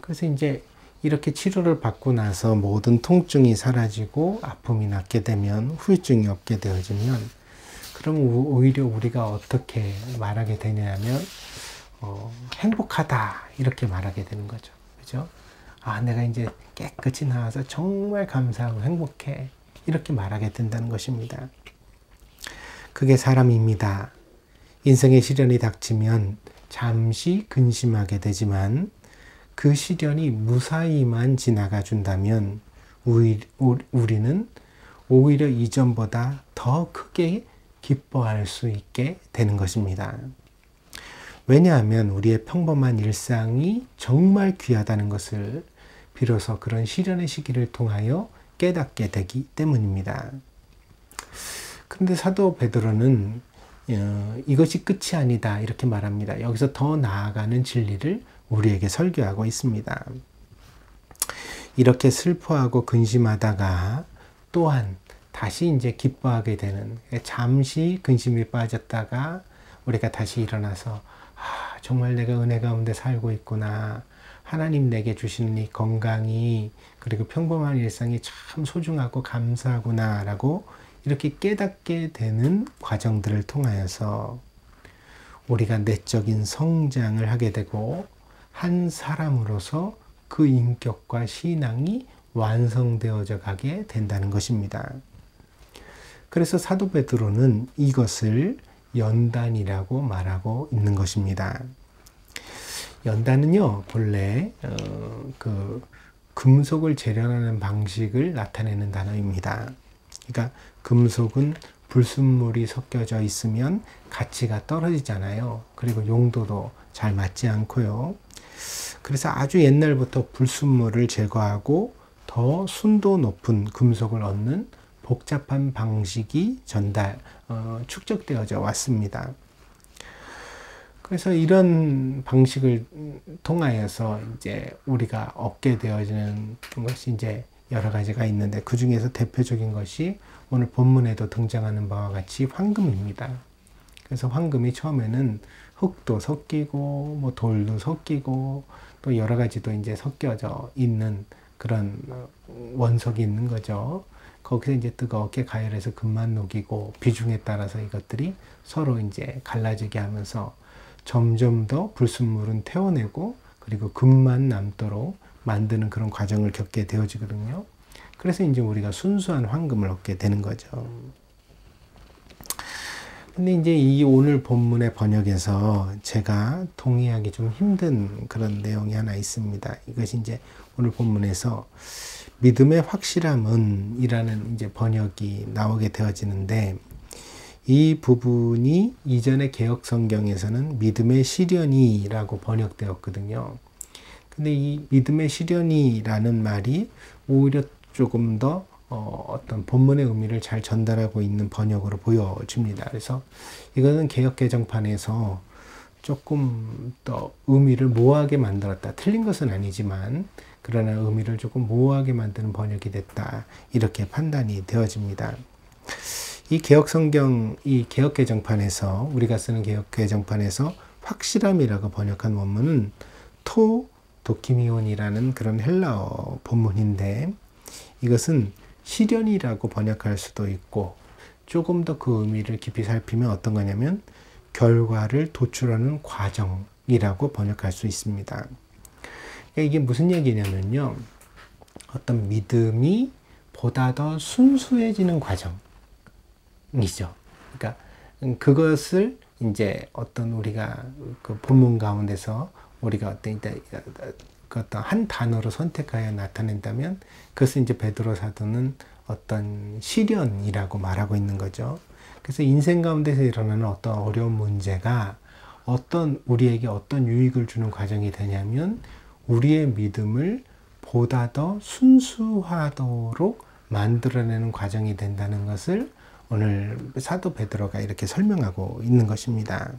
그래서 이제 이렇게 치료를 받고 나서 모든 통증이 사라지고 아픔이 낫게 되면 후유증이 없게 되어지면 그럼 오히려 우리가 어떻게 말하게 되냐면 행복하다 이렇게 말하게 되는 거죠. 그죠? 내가 이제 깨끗이 나와서 정말 감사하고 행복해 이렇게 말하게 된다는 것입니다. 그게 사람입니다. 인생의 시련이 닥치면 잠시 근심하게 되지만 그 시련이 무사히만 지나가 준다면 우리는 오히려 이전보다 더 크게 기뻐할 수 있게 되는 것입니다. 왜냐하면 우리의 평범한 일상이 정말 귀하다는 것을 비로소 그런 시련의 시기를 통하여 깨닫게 되기 때문입니다. 그런데 사도 베드로는 이것이 끝이 아니다 이렇게 말합니다. 여기서 더 나아가는 진리를 우리에게 설교하고 있습니다. 이렇게 슬퍼하고 근심하다가 또한 다시 이제 기뻐하게 되는, 잠시 근심에 빠졌다가 우리가 다시 일어나서 정말 내가 은혜 가운데 살고 있구나, 하나님 내게 주시는 이 건강이 그리고 평범한 일상이 참 소중하고 감사하구나 라고 이렇게 깨닫게 되는 과정들을 통하여서 우리가 내적인 성장을 하게 되고 한 사람으로서 그 인격과 신앙이 완성되어져 가게 된다는 것입니다. 그래서 사도 베드로는 이것을 연단이라고 말하고 있는 것입니다. 연단은요, 본래 그 금속을 재련하는 방식을 나타내는 단어입니다. 그러니까 금속은 불순물이 섞여져 있으면 가치가 떨어지잖아요. 그리고 용도도 잘 맞지 않고요. 그래서 아주 옛날부터 불순물을 제거하고 더 순도 높은 금속을 얻는 복잡한 방식이 축적되어져 왔습니다. 그래서 이런 방식을 통하여서 이제 우리가 얻게 되어지는 것이 이제 여러 가지가 있는데, 그 중에서 대표적인 것이 오늘 본문에도 등장하는 바와 같이 황금입니다. 그래서 황금이 처음에는 흙도 섞이고 뭐 돌도 섞이고 또 여러 가지도 이제 섞여져 있는 그런 원석이 있는 거죠. 거기서 이제 뜨겁게 가열해서 금만 녹이고 비중에 따라서 이것들이 서로 이제 갈라지게 하면서 점점 더 불순물은 태워내고 그리고 금만 남도록 만드는 그런 과정을 겪게 되어지거든요. 그래서 이제 우리가 순수한 황금을 얻게 되는 거죠. 근데 이제 이 오늘 본문의 번역에서 제가 동의하기 좀 힘든 그런 내용이 하나 있습니다. 이것이 이제 오늘 본문에서 믿음의 확실함은 이라는 이제 번역이 나오게 되어지는데, 이 부분이 이전의 개역 성경에서는 믿음의 시련이라고 번역되었거든요. 근데 이 믿음의 시련이라는 말이 오히려 조금 더 어떤 본문의 의미를 잘 전달하고 있는 번역으로 보여집니다. 그래서 이거는 개역 개정판에서 조금 더 의미를 모호하게 만들었다. 틀린 것은 아니지만 그러나 의미를 조금 모호하게 만드는 번역이 됐다. 이렇게 판단이 되어집니다. 이 개역성경, 이 개역개정판에서, 우리가 쓰는 개역개정판에서 확실함이라고 번역한 원문은 도키미온이라는 그런 헬라어 본문인데, 이것은 시련이라고 번역할 수도 있고, 조금 더 그 의미를 깊이 살피면 어떤 거냐면 결과를 도출하는 과정이라고 번역할 수 있습니다. 그러니까 이게 무슨 얘기냐면요, 어떤 믿음이 보다 더 순수해지는 과정 이죠. 그러니까 그것을 이제 어떤 우리가 그 본문 가운데서 우리가 어떤 한 단어로 선택하여 나타낸다면 그것을 이제 베드로 사도는 어떤 시련이라고 말하고 있는 거죠. 그래서 인생 가운데서 일어나는 어떤 어려운 문제가 우리에게 어떤 유익을 주는 과정이 되냐면 우리의 믿음을 보다 더 순수하도록 만들어내는 과정이 된다는 것을 오늘 사도 베드로가 이렇게 설명하고 있는 것입니다.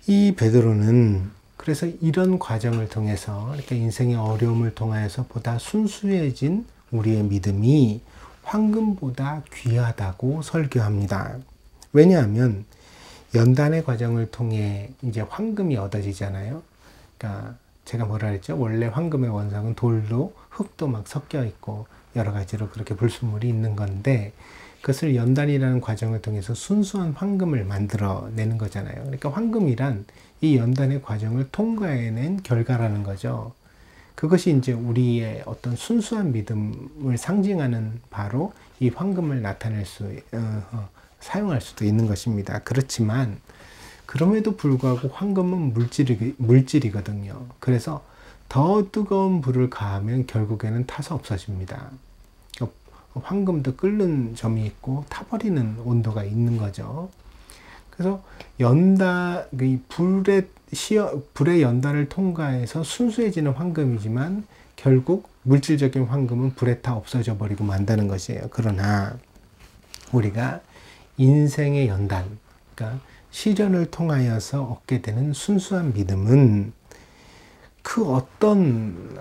이 베드로는 그래서 이런 과정을 통해서 이렇게 인생의 어려움을 통하여서 보다 순수해진 우리의 믿음이 황금보다 귀하다고 설교합니다. 왜냐하면 연단의 과정을 통해 이제 황금이 얻어지잖아요. 그러니까 제가 뭐라 그랬죠? 원래 황금의 원석은 돌도 흙도 막 섞여 있고 여러 가지로 그렇게 불순물이 있는 건데, 그것을 연단이라는 과정을 통해서 순수한 황금을 만들어내는 거잖아요. 그러니까 황금이란 이 연단의 과정을 통과해낸 결과라는 거죠. 그것이 이제 우리의 어떤 순수한 믿음을 상징하는 바로 이 황금을 사용할 수도 있는 것입니다. 그렇지만 그럼에도 불구하고 황금은 물질이거든요. 그래서 더 뜨거운 불을 가하면 결국에는 타서 없어집니다. 황금도 끓는 점이 있고 타버리는 온도가 있는 거죠. 그래서 불의 연단을 통과해서 순수해지는 황금이지만 결국 물질적인 황금은 불에 타 없어져 버리고 만다는 것이에요. 그러나 우리가 인생의 연단, 그러니까 시련을 통하여서 얻게 되는 순수한 믿음은 그 어떤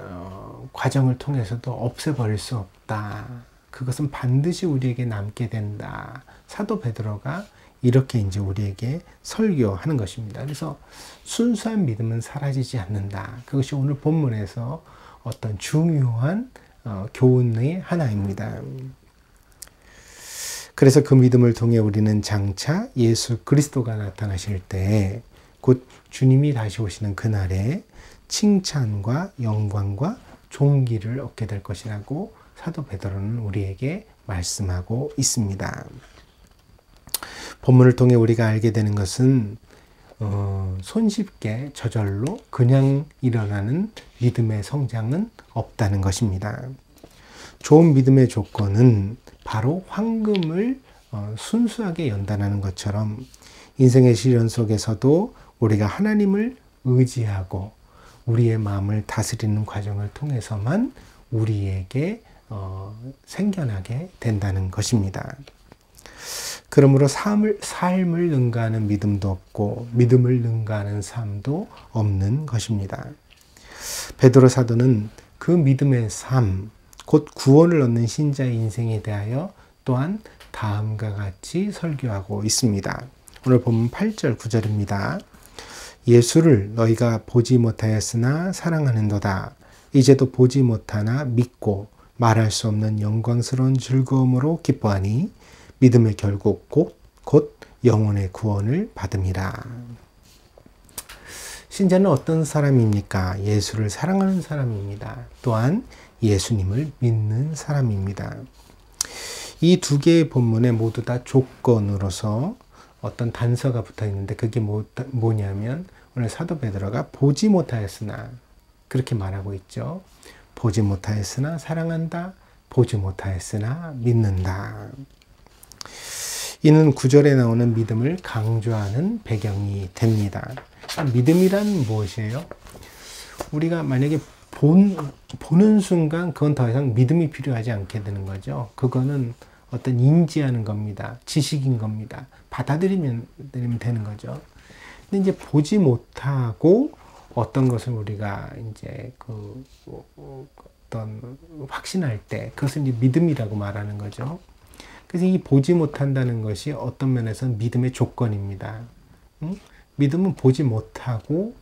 과정을 통해서도 없애버릴 수 없다. 그것은 반드시 우리에게 남게 된다. 사도 베드로가 이렇게 이제 우리에게 설교하는 것입니다. 그래서 순수한 믿음은 사라지지 않는다. 그것이 오늘 본문에서 어떤 중요한 교훈의 하나입니다. 그래서 그 믿음을 통해 우리는 장차 예수 그리스도가 나타나실 때 곧 주님이 다시 오시는 그날에 칭찬과 영광과 존귀를 얻게 될 것이라고 사도 베드로는 우리에게 말씀하고 있습니다. 본문을 통해 우리가 알게 되는 것은 손쉽게 저절로 그냥 일어나는 믿음의 성장은 없다는 것입니다. 좋은 믿음의 조건은 바로 황금을 순수하게 연단하는 것처럼 인생의 시련 속에서도 우리가 하나님을 의지하고 우리의 마음을 다스리는 과정을 통해서만 우리에게 생겨나게 된다는 것입니다. 그러므로 삶을 능가하는 믿음도 없고 믿음을 능가하는 삶도 없는 것입니다. 베드로 사도는 그 믿음의 삶, 곧 구원을 얻는 신자의 인생에 대하여 또한 다음과 같이 설교하고 있습니다. 오늘 본문 8절 9절입니다. 예수를 너희가 보지 못하였으나 사랑하는도다. 이제도 보지 못하나 믿고 말할 수 없는 영광스러운 즐거움으로 기뻐하니 믿음의 결국 곧 영혼의 구원을 받음이라. 신자는 어떤 사람입니까? 예수를 사랑하는 사람입니다. 또한 예수님을 믿는 사람입니다. 이 두 개의 본문에 모두 다 조건으로서 어떤 단서가 붙어 있는데 그게 뭐냐면 오늘 사도 베드로가 보지 못하였으나 그렇게 말하고 있죠. 보지 못하였으나 사랑한다. 보지 못하였으나 믿는다. 이는 9절에 나오는 믿음을 강조하는 배경이 됩니다. 믿음이란 무엇이에요? 우리가 만약에 보는 순간 그건 더 이상 믿음이 필요하지 않게 되는 거죠. 그거는 어떤 인지하는 겁니다. 지식인 겁니다. 받아들이면 되는 거죠. 근데 이제 보지 못하고 어떤 것을 우리가 이제 어떤 확신할 때 그것을 이제 믿음이라고 말하는 거죠. 그래서 이 보지 못한다는 것이 어떤 면에서는 믿음의 조건입니다. 믿음은 보지 못하고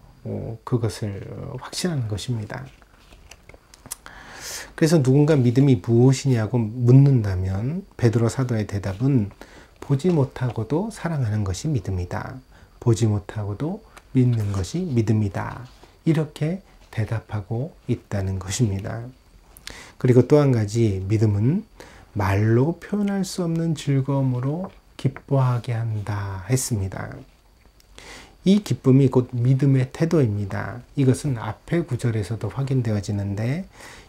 그것을 확신하는 것입니다. 그래서 누군가 믿음이 무엇이냐고 묻는다면 베드로 사도의 대답은 보지 못하고도 사랑하는 것이 믿음이다. 보지 못하고도 믿는 것이 믿음이다. 이렇게 대답하고 있다는 것입니다. 그리고 또 한 가지 믿음은 말로 표현할 수 없는 즐거움으로 기뻐하게 한다 했습니다. 이 기쁨이 곧 믿음의 태도입니다. 이것은 앞의 9절에서도 확인되어지는데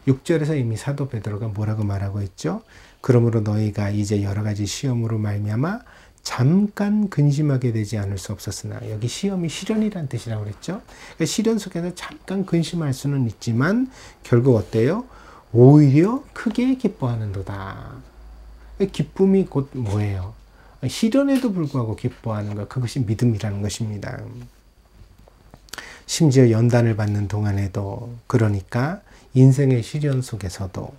6절에서 이미 사도 베드로가 뭐라고 말하고 있죠? 그러므로 너희가 이제 여러 가지 시험으로 말미암아 잠깐 근심하게 되지 않을 수 없었으나 여기 시험이 시련이란 뜻이라고 그랬죠? 그러니까 시련 속에서 잠깐 근심할 수는 있지만 결국 어때요? 오히려 크게 기뻐하는도다. 기쁨이 곧 뭐예요? 시련에도 불구하고 기뻐하는 것, 그것이 믿음이라는 것입니다. 심지어 연단을 받는 동안에도 그러니까 인생의 시련 속에서도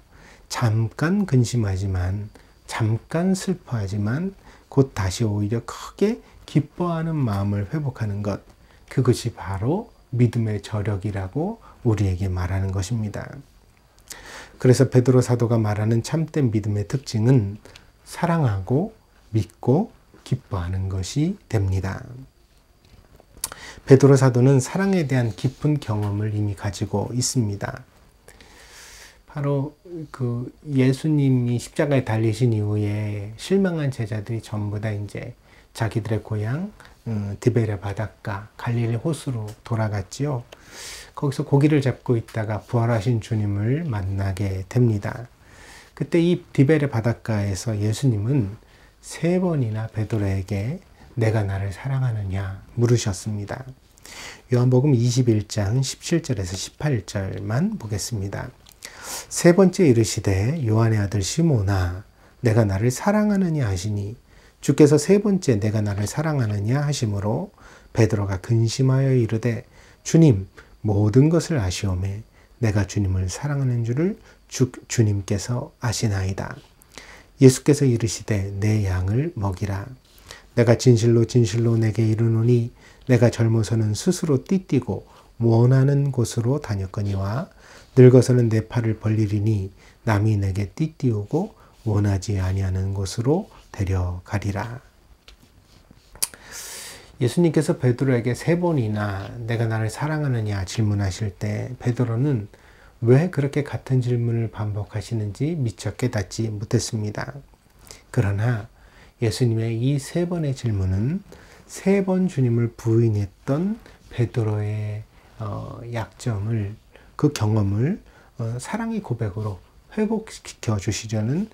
잠깐 근심하지만 잠깐 슬퍼하지만 곧 다시 오히려 크게 기뻐하는 마음을 회복하는 것, 그것이 바로 믿음의 저력이라고 우리에게 말하는 것입니다. 그래서 베드로 사도가 말하는 참된 믿음의 특징은 사랑하고 믿고 기뻐하는 것이 됩니다. 베드로 사도는 사랑에 대한 깊은 경험을 이미 가지고 있습니다. 바로 그 예수님이 십자가에 달리신 이후에 실망한 제자들이 전부 다 이제 자기들의 고향 디베레 바닷가 갈릴리 호수로 돌아갔지요. 거기서 고기를 잡고 있다가 부활하신 주님을 만나게 됩니다. 그때 이 디베레 바닷가에서 예수님은 3번이나 베드로에게 내가 나를 사랑하느냐 물으셨습니다. 요한복음 21장 17절에서 18절만 보겠습니다. 3번째 이르시되 요한의 아들 시몬아 내가 나를 사랑하느냐 하시니 주께서 3번째 내가 나를 사랑하느냐 하심으로 베드로가 근심하여 이르되 주님 모든 것을 아시오매 내가 주님을 사랑하는 줄을 주님께서 아시나이다. 예수께서 이르시되 내 양을 먹이라. 내가 진실로 진실로 내게 이르노니 내가 젊어서는 스스로 띠띠고 원하는 곳으로 다녔거니와 늙어서는 내 팔을 벌리리니 남이 내게 띠띠우고 원하지 아니하는 곳으로 데려가리라. 예수님께서 베드로에게 3번이나 내가 나를 사랑하느냐 질문하실 때 베드로는 왜 그렇게 같은 질문을 반복하시는지 미처 깨닫지 못했습니다. 그러나 예수님의 이 3번의 질문은 3번 주님을 부인했던 베드로의 약점을, 그 경험을 사랑의 고백으로 회복시켜 주시려는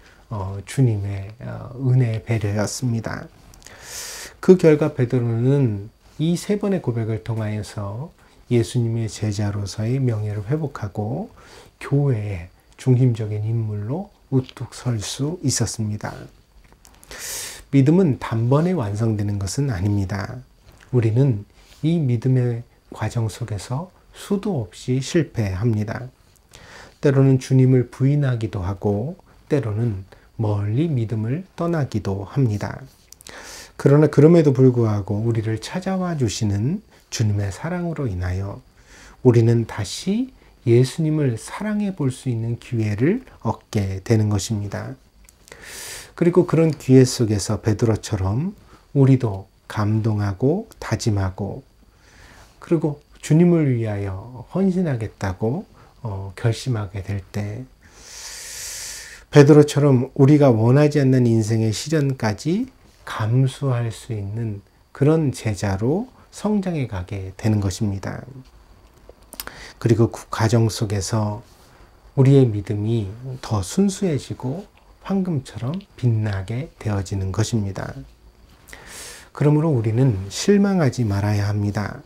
주님의 은혜의 배려였습니다. 그 결과 베드로는 이 3번의 고백을 통하여서 예수님의 제자로서의 명예를 회복하고 교회의 중심적인 인물로 우뚝 설 수 있었습니다. 믿음은 단번에 완성되는 것은 아닙니다. 우리는 이 믿음의 과정 속에서 수도 없이 실패합니다. 때로는 주님을 부인하기도 하고 때로는 멀리 믿음을 떠나기도 합니다. 그러나 그럼에도 불구하고 우리를 찾아와 주시는 주님의 사랑으로 인하여 우리는 다시 예수님을 사랑해 볼 수 있는 기회를 얻게 되는 것입니다. 그리고 그런 기회 속에서 베드로처럼 우리도 감동하고 다짐하고 그리고 주님을 위하여 헌신하겠다고 결심하게 될 때 베드로처럼 우리가 원하지 않는 인생의 시련까지 감수할 수 있는 그런 제자로 성장해 가게 되는 것입니다. 그리고 그 과정 속에서 우리의 믿음이 더 순수해지고 황금처럼 빛나게 되어지는 것입니다. 그러므로 우리는 실망하지 말아야 합니다.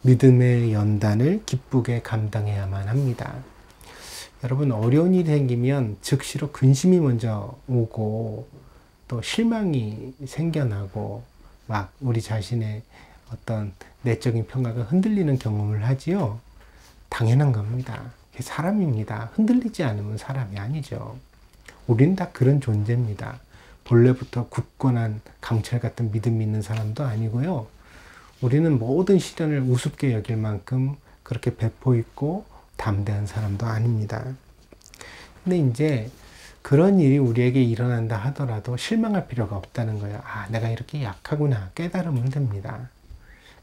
믿음의 연단을 기쁘게 감당해야만 합니다. 여러분, 어려운 일이 생기면 즉시로 근심이 먼저 오고 또 실망이 생겨나고 막 우리 자신의 어떤 내적인 평가가 흔들리는 경험을 하지요. 당연한 겁니다. 사람입니다. 흔들리지 않으면 사람이 아니죠. 우리는 다 그런 존재입니다. 본래부터 굳건한 강철 같은 믿음이 있는 사람도 아니고요. 우리는 모든 시련을 우습게 여길 만큼 그렇게 배포 있고 담대한 사람도 아닙니다. 근데 이제 그런 일이 우리에게 일어난다 하더라도 실망할 필요가 없다는 거예요. 아, 내가 이렇게 약하구나 깨달으면 됩니다.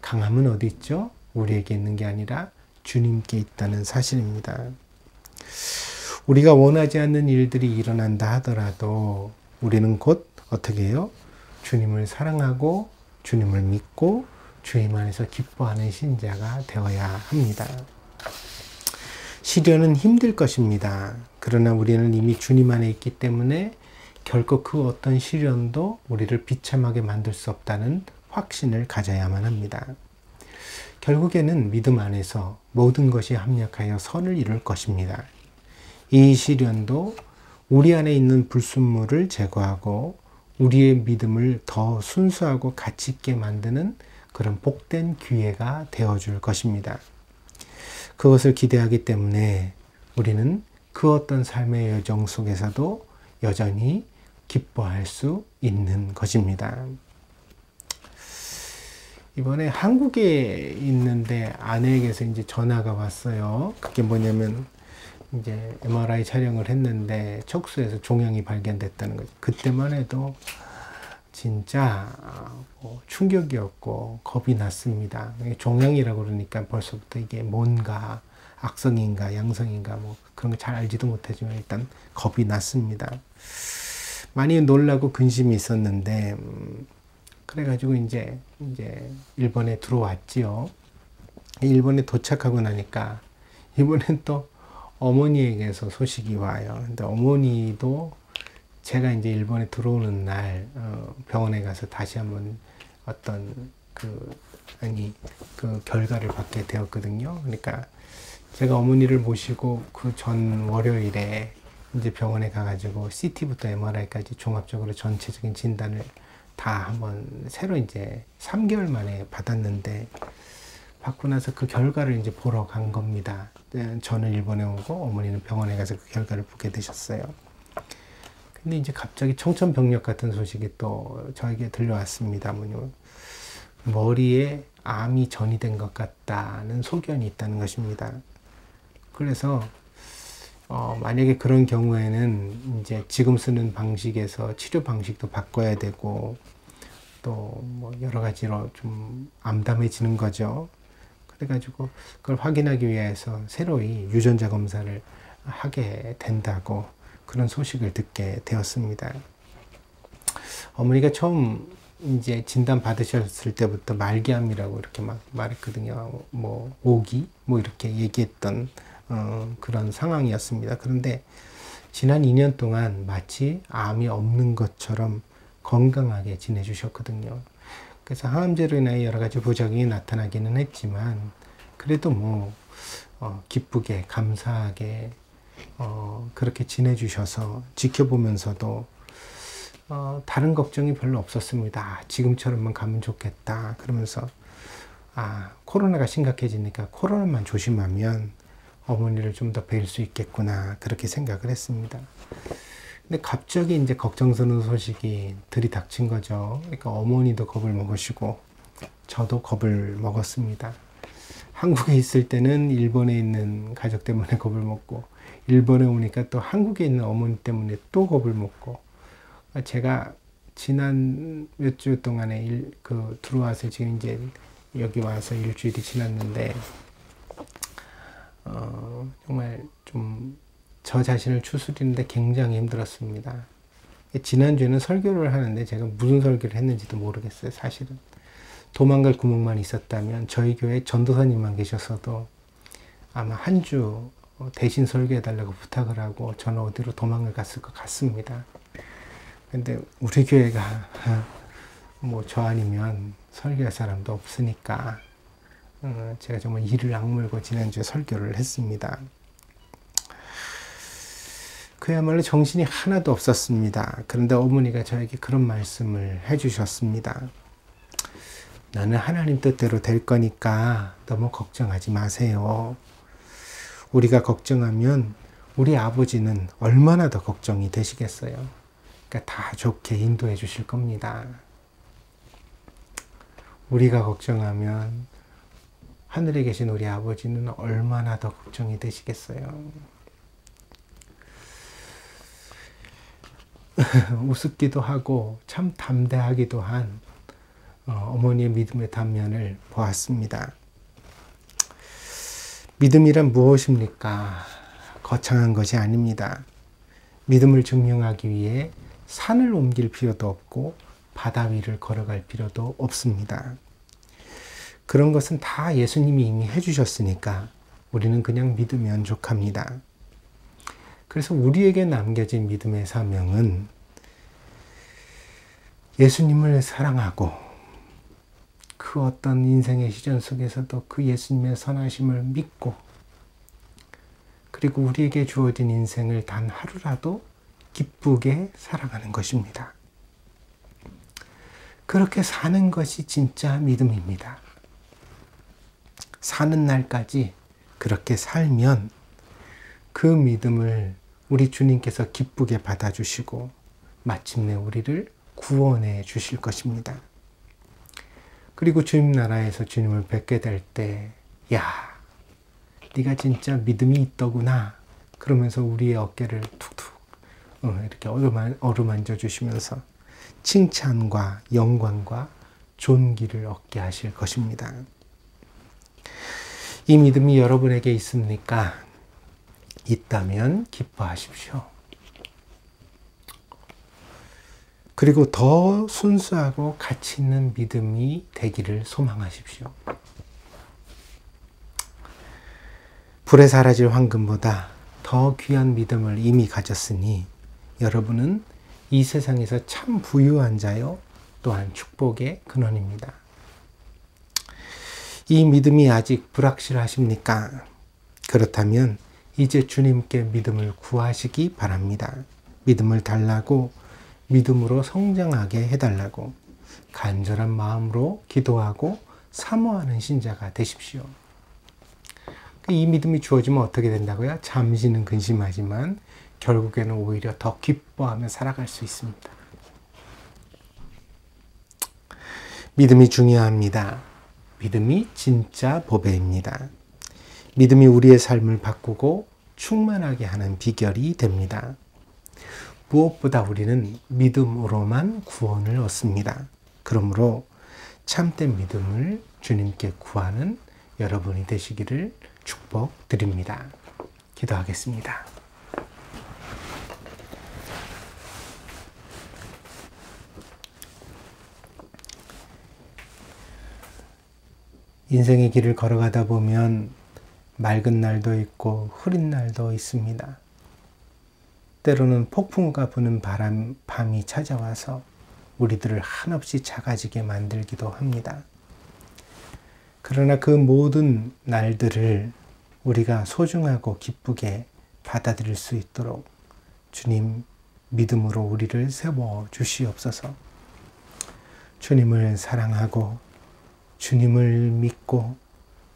강함은 어디 있죠? 우리에게 있는 게 아니라 주님께 있다는 사실입니다. 우리가 원하지 않는 일들이 일어난다 하더라도 우리는 곧 어떻게 해요? 주님을 사랑하고 주님을 믿고 주님 안에서 기뻐하는 신자가 되어야 합니다. 시련은 힘들 것입니다. 그러나 우리는 이미 주님 안에 있기 때문에 결코 그 어떤 시련도 우리를 비참하게 만들 수 없다는 확신을 가져야만 합니다. 결국에는 믿음 안에서 모든 것이 합력하여 선을 이룰 것입니다. 이 시련도 우리 안에 있는 불순물을 제거하고 우리의 믿음을 더 순수하고 가치 있게 만드는 그런 복된 기회가 되어줄 것입니다. 그것을 기대하기 때문에 우리는 그 어떤 삶의 여정 속에서도 여전히 기뻐할 수 있는 것입니다. 이번에 한국에 있는데 아내에게서 이제 전화가 왔어요. 그게 뭐냐면 이제 MRI 촬영을 했는데 척수에서 종양이 발견됐다는 거죠. 그때만 해도 진짜 충격이었고 겁이 났습니다. 종양이라고 그러니까 벌써부터 이게 뭔가 악성인가 양성인가 뭐 그런 거 잘 알지도 못하지만 일단 겁이 났습니다. 많이 놀라고 근심이 있었는데 그래가지고 이제 일본에 들어왔지요. 일본에 도착하고 나니까 이번엔 또 어머니에게서 소식이 와요. 근데 어머니도 제가 이제 일본에 들어오는 날 병원에 가서 다시 한번 어떤 그 결과를 받게 되었거든요. 그러니까 제가 어머니를 모시고 그 전 월요일에 이제 병원에 가가지고 CT부터 MRI까지 종합적으로 전체적인 진단을 다 한번 새로 이제 3개월 만에 받았는데, 받고 나서 그 결과를 이제 보러 간 겁니다. 저는 일본에 오고 어머니는 병원에 가서 그 결과를 보게 되셨어요. 근데 이제 갑자기 청천벽력 같은 소식이 또 저에게 들려왔습니다. 머리에 암이 전이된 것 같다는 소견이 있다는 것입니다. 그래서 만약에 그런 경우에는 이제 지금 쓰는 방식에서 치료 방식도 바꿔야 되고 또 뭐 여러 가지로 좀 암담해지는 거죠. 그래가지고 그걸 확인하기 위해서 새로이 유전자 검사를 하게 된다고 그런 소식을 듣게 되었습니다. 어머니가 처음 이제 진단 받으셨을 때부터 말기암이라고 이렇게 막 말했거든요. 뭐 오기 뭐 이렇게 얘기했던 그런 상황이었습니다. 그런데 지난 2년 동안 마치 암이 없는 것처럼 건강하게 지내주셨거든요. 그래서 항암제로 인해 여러 가지 부작용이 나타나기는 했지만 그래도 뭐 기쁘게 감사하게 그렇게 지내주셔서 지켜보면서도 다른 걱정이 별로 없었습니다. 지금처럼만 가면 좋겠다. 그러면서 코로나가 심각해지니까 코로나만 조심하면 어머니를 좀 더 뵐 수 있겠구나 그렇게 생각을 했습니다. 근데 갑자기 이제 걱정스러운 소식이 들이닥친 거죠. 그러니까 어머니도 겁을 먹으시고 저도 겁을 먹었습니다. 한국에 있을 때는 일본에 있는 가족 때문에 겁을 먹고 일본에 오니까 또 한국에 있는 어머니 때문에 또 겁을 먹고, 제가 지난 몇 주 동안에 들어와서 지금 이제 여기 와서 일주일이 지났는데 정말 좀 저 자신을 추스리는데 굉장히 힘들었습니다. 지난주에는 설교를 하는데 제가 무슨 설교를 했는지도 모르겠어요. 사실은 도망갈 구멍만 있었다면 저희 교회 전도사님만 계셨어도 아마 한 주 대신 설교해달라고 부탁을 하고 저는 어디로 도망을 갔을 것 같습니다. 근데 우리 교회가 뭐 저 아니면 설교할 사람도 없으니까 제가 정말 이를 악물고 지난주에 설교를 했습니다. 그야말로 정신이 하나도 없었습니다. 그런데 어머니가 저에게 그런 말씀을 해주셨습니다. 나는 하나님 뜻대로 될 거니까 너무 걱정하지 마세요. 우리가 걱정하면 우리 아버지는 얼마나 더 걱정이 되시겠어요. 그러니까 다 좋게 인도해 주실 겁니다. 우리가 걱정하면 하늘에 계신 우리 아버지는 얼마나 더 걱정이 되시겠어요. 우습기도 하고 참 담대하기도 한 어머니의 믿음의 단면을 보았습니다. 믿음이란 무엇입니까? 거창한 것이 아닙니다. 믿음을 증명하기 위해 산을 옮길 필요도 없고 바다 위를 걸어갈 필요도 없습니다. 그런 것은 다 예수님이 이미 해주셨으니까 우리는 그냥 믿으면 족합니다. 그래서 우리에게 남겨진 믿음의 사명은 예수님을 사랑하고 그 어떤 인생의 시전 속에서도 그 예수님의 선하심을 믿고, 그리고 우리에게 주어진 인생을 단 하루라도 기쁘게 살아가는 것입니다. 그렇게 사는 것이 진짜 믿음입니다. 사는 날까지 그렇게 살면 그 믿음을 우리 주님께서 기쁘게 받아주시고 마침내 우리를 구원해 주실 것입니다. 그리고 주님 나라에서 주님을 뵙게 될 때, 야, 네가 진짜 믿음이 있더구나 그러면서 우리의 어깨를 툭툭 이렇게 어루만져 주시면서 칭찬과 영광과 존귀를 얻게 하실 것입니다. 이 믿음이 여러분에게 있습니까? 있다면 기뻐하십시오. 그리고 더 순수하고 가치 있는 믿음이 되기를 소망하십시오. 불에 사라질 황금보다 더 귀한 믿음을 이미 가졌으니 여러분은 이 세상에서 참 부유한 자요, 또한 축복의 근원입니다. 이 믿음이 아직 불확실하십니까? 그렇다면 이제 주님께 믿음을 구하시기 바랍니다. 믿음을 달라고, 믿음으로 성장하게 해달라고 간절한 마음으로 기도하고 사모하는 신자가 되십시오. 이 믿음이 주어지면 어떻게 된다고요? 잠시는 근심하지만 결국에는 오히려 더 기뻐하며 살아갈 수 있습니다. 믿음이 중요합니다. 믿음이 진짜 보배입니다. 믿음이 우리의 삶을 바꾸고 충만하게 하는 비결이 됩니다. 무엇보다 우리는 믿음으로만 구원을 얻습니다. 그러므로 참된 믿음을 주님께 구하는 여러분이 되시기를 축복드립니다. 기도하겠습니다. 인생의 길을 걸어가다 보면 맑은 날도 있고 흐린 날도 있습니다. 때로는 폭풍과 부는 밤이 찾아와서 우리들을 한없이 작아지게 만들기도 합니다. 그러나 그 모든 날들을 우리가 소중하고 기쁘게 받아들일 수 있도록 주님 믿음으로 우리를 세워 주시옵소서. 주님을 사랑하고 주님을 믿고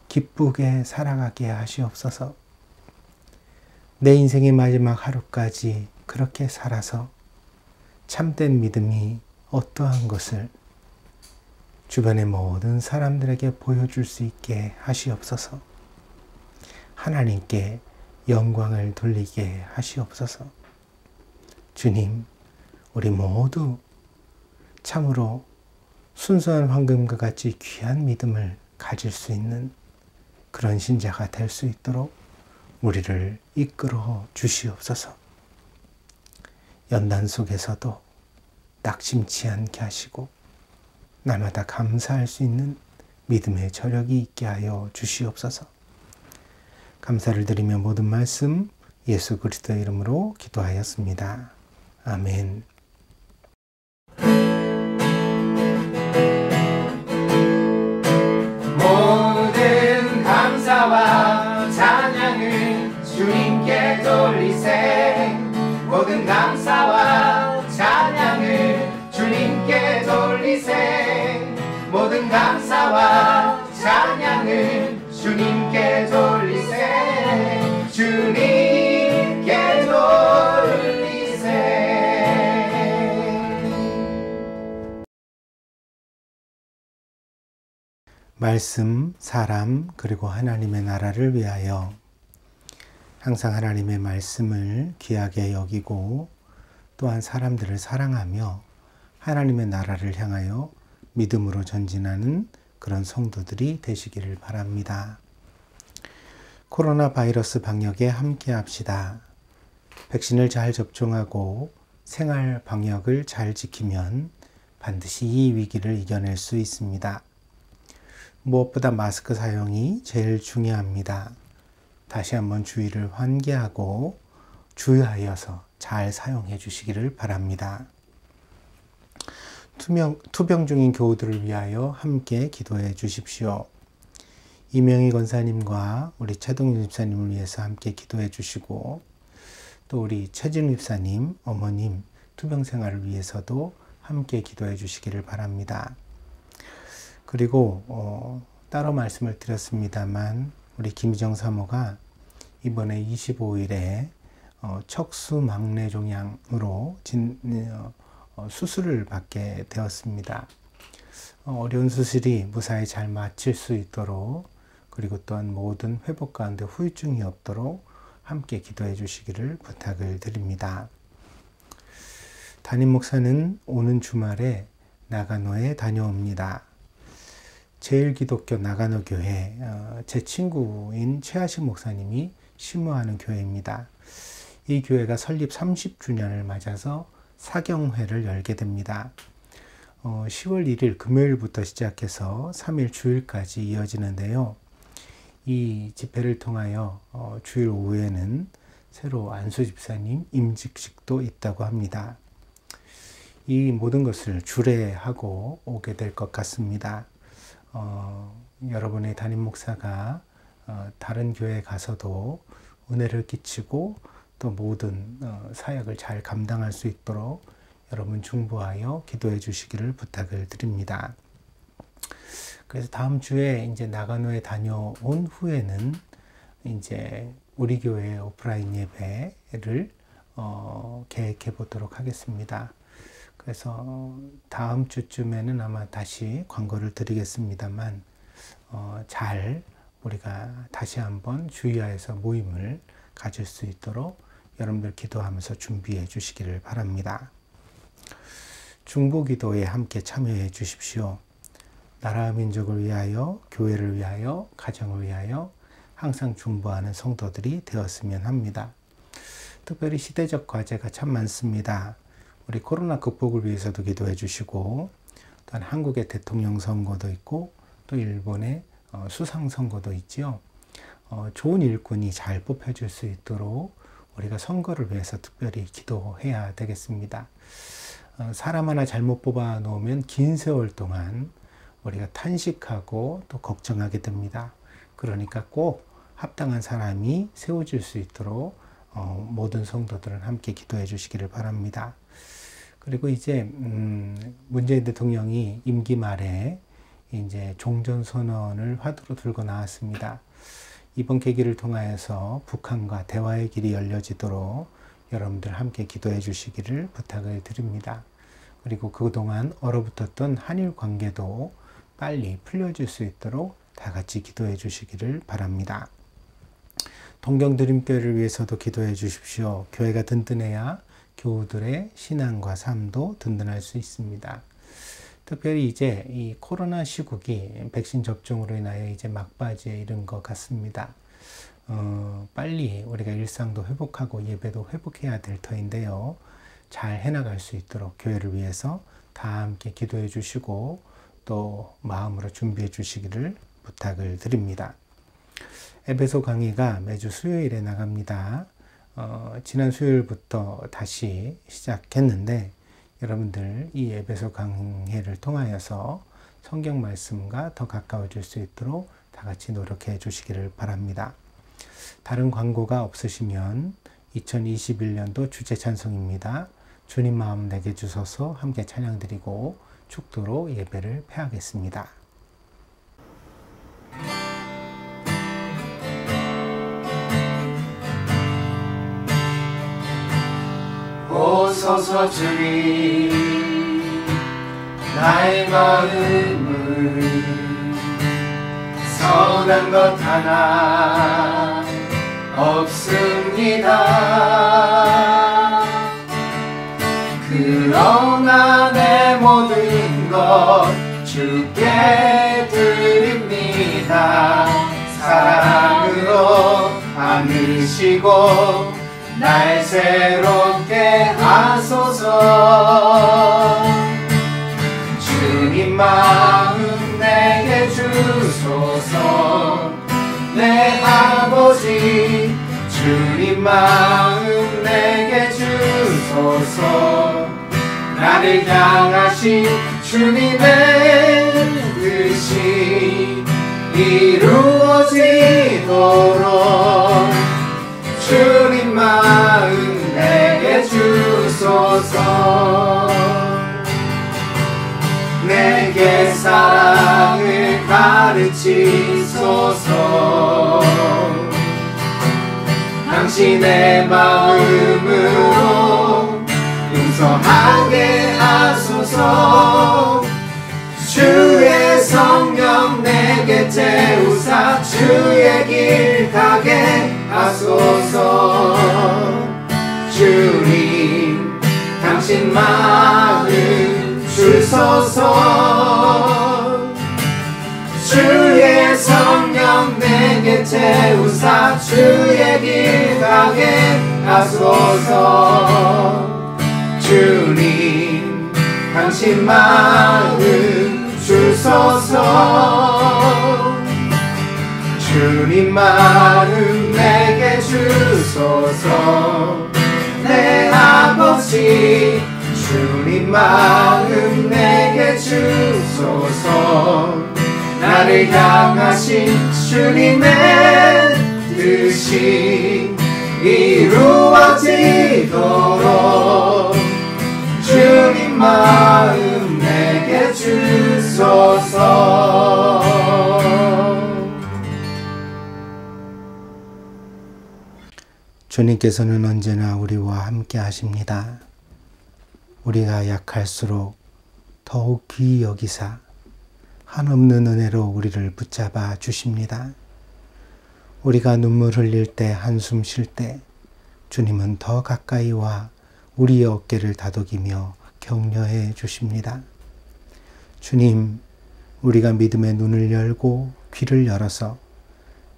기쁘게 살아가게 하시옵소서. 내 인생의 마지막 하루까지 그렇게 살아서 참된 믿음이 어떠한 것을 주변의 모든 사람들에게 보여줄 수 있게 하시옵소서. 하나님께 영광을 돌리게 하시옵소서. 주님, 우리 모두 참으로 순수한 황금과 같이 귀한 믿음을 가질 수 있는 그런 신자가 될 수 있도록 우리를 이끌어 주시옵소서. 연단 속에서도 낙심치 않게 하시고 날마다 감사할 수 있는 믿음의 저력이 있게 하여 주시옵소서. 감사를 드리며 모든 말씀 예수 그리스도의 이름으로 기도하였습니다. 아멘. 모든 감사와 찬양을 주님께 돌리세. 모든 감사와 찬양을 주님께 돌리세. 모든 감사와 찬양을 주님께 돌리세. 주님께 돌리세. 말씀, 사람, 그리고 하나님의 나라를 위하여 항상 하나님의 말씀을 귀하게 여기고 또한 사람들을 사랑하며 하나님의 나라를 향하여 믿음으로 전진하는 그런 성도들이 되시기를 바랍니다. 코로나 바이러스 방역에 함께 합시다. 백신을 잘 접종하고 생활 방역을 잘 지키면 반드시 이 위기를 이겨낼 수 있습니다. 무엇보다 마스크 사용이 제일 중요합니다. 다시 한번 주의를 환기하고 주의하여서 잘 사용해 주시기를 바랍니다. 투병 중인 교우들을 위하여 함께 기도해 주십시오. 이명희 권사님과 우리 최동일 집사님을 위해서 함께 기도해 주시고 또 우리 최진우 집사님, 어머님 투병 생활을 위해서도 함께 기도해 주시기를 바랍니다. 그리고 따로 말씀을 드렸습니다만 우리 김희정 사모가 이번에 25일에 척수막내종양으로 수술을 받게 되었습니다. 어려운 수술이 무사히 잘 마칠 수 있도록 그리고 또한 모든 회복 가운데 후유증이 없도록 함께 기도해 주시기를 부탁을 드립니다. 담임 목사는 오는 주말에 나가노에 다녀옵니다. 제일기독교 나가노 교회, 제 친구인 최하식 목사님이 심무하는 교회입니다. 이 교회가 설립 30주년을 맞아서 사경회를 열게 됩니다. 10월 1일 금요일부터 시작해서 3일 주일까지 이어지는데요. 이 집회를 통하여 주일 오후에는 새로 안수 집사님 임직식도 있다고 합니다. 이 모든 것을 주례하고 오게 될 것 같습니다. 여러분의 담임 목사가 다른 교회에 가서도 은혜를 끼치고 또 모든 사역을 잘 감당할 수 있도록 여러분 중보하여 기도해 주시기를 부탁을 드립니다. 그래서 다음 주에 이제 나가노에 다녀온 후에는 이제 우리 교회 오프라인 예배를 계획해 보도록 하겠습니다. 그래서 다음 주쯤에는 아마 다시 광고를 드리겠습니다만 잘 우리가 다시 한번 주의하여서 모임을 가질 수 있도록 여러분들 기도하면서 준비해 주시기를 바랍니다. 중보기도에 함께 참여해 주십시오. 나라와 민족을 위하여, 교회를 위하여, 가정을 위하여 항상 중보하는 성도들이 되었으면 합니다. 특별히 시대적 과제가 참 많습니다. 우리 코로나 극복을 위해서도 기도해 주시고, 또한 한국의 대통령 선거도 있고 또 일본의 수상 선거도 있지요. 좋은 일꾼이 잘 뽑혀질 수 있도록 우리가 선거를 위해서 특별히 기도해야 되겠습니다. 사람 하나 잘못 뽑아 놓으면 긴 세월 동안 우리가 탄식하고 또 걱정하게 됩니다. 그러니까 꼭 합당한 사람이 세워질 수 있도록 모든 성도들은 함께 기도해 주시기를 바랍니다. 그리고 이제 문재인 대통령이 임기 말에 이제 종전선언을 화두로 들고 나왔습니다. 이번 계기를 통하여서 북한과 대화의 길이 열려지도록 여러분들 함께 기도해 주시기를 부탁을 드립니다. 그리고 그동안 얼어붙었던 한일 관계도 빨리 풀려질 수 있도록 다 같이 기도해 주시기를 바랍니다. 동경드림교회를 위해서도 기도해 주십시오. 교회가 든든해야 교우들의 신앙과 삶도 든든할 수 있습니다. 특별히 이제 이 코로나 시국이 백신 접종으로 인하여 이제 막바지에 이른 것 같습니다. 빨리 우리가 일상도 회복하고 예배도 회복해야 될 터인데요. 잘 해나갈 수 있도록 교회를 위해서 다 함께 기도해 주시고 또 마음으로 준비해 주시기를 부탁을 드립니다. 에베소 강의가 매주 수요일에 나갑니다. 지난 수요일부터 다시 시작했는데 여러분들 이 에베소 강해를 통하여서 성경 말씀과 더 가까워질 수 있도록 다 같이 노력해 주시기를 바랍니다. 다른 광고가 없으시면 2021년도 주제 찬송입니다. 주님 마음 내게 주소서 함께 찬양드리고 축도로 예배를 폐하겠습니다. 오소서 주님 나의 마음을 선한 것 하나 없습니다. 그러나 내 모든 것 주께 드립니다. 사랑으로 안으시고 날 새롭게 하소서. 주님 마음 내게 주소서. 내 아버지 주님 마음 내게 주소서. 나를 향하신 주님의 뜻이 이루어지도록 주님 마음 내게 주소서. 내게 사랑을 가르치소서. 당신의 마음으로 용서하게 하소서. 주의 성령 내게 태우사 주의 길 가게 하소서. 주님 당신 마음 주소서. 주의 성령 내게 태우사 주의 길 가게 하소서. 주님 당신 마음 주소서. 주님 마음 내게 주소서. 내 아버지 주님 마음 내게 주소서. 나를 향하신 주님의 뜻이 이루어지도록 주님 마음 내게 주소서. 주님께서는 언제나 우리와 함께 하십니다. 우리가 약할수록 더욱 귀히 여기사 한없는 은혜로 우리를 붙잡아 주십니다. 우리가 눈물 흘릴 때, 한숨 쉴 때 주님은 더 가까이 와 우리의 어깨를 다독이며 격려해 주십니다. 주님, 우리가 믿음의 눈을 열고 귀를 열어서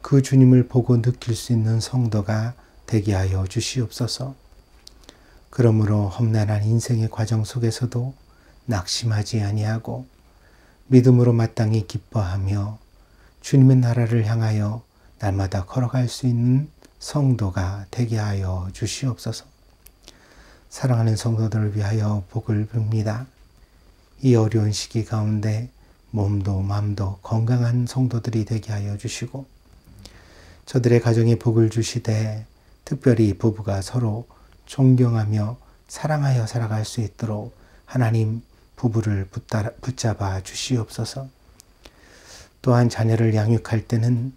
그 주님을 보고 느낄 수 있는 성도가 되게 하여 주시옵소서. 그러므로 험난한 인생의 과정 속에서도 낙심하지 아니하고 믿음으로 마땅히 기뻐하며 주님의 나라를 향하여 날마다 걸어갈 수 있는 성도가 되게 하여 주시옵소서. 사랑하는 성도들을 위하여 복을 빕니다. 이 어려운 시기 가운데 몸도 마음도 건강한 성도들이 되게 하여 주시고 저들의 가정에 복을 주시되 특별히 부부가 서로 존경하며 사랑하여 살아갈 수 있도록 하나님 부부를 붙잡아 주시옵소서. 또한 자녀를 양육할 때는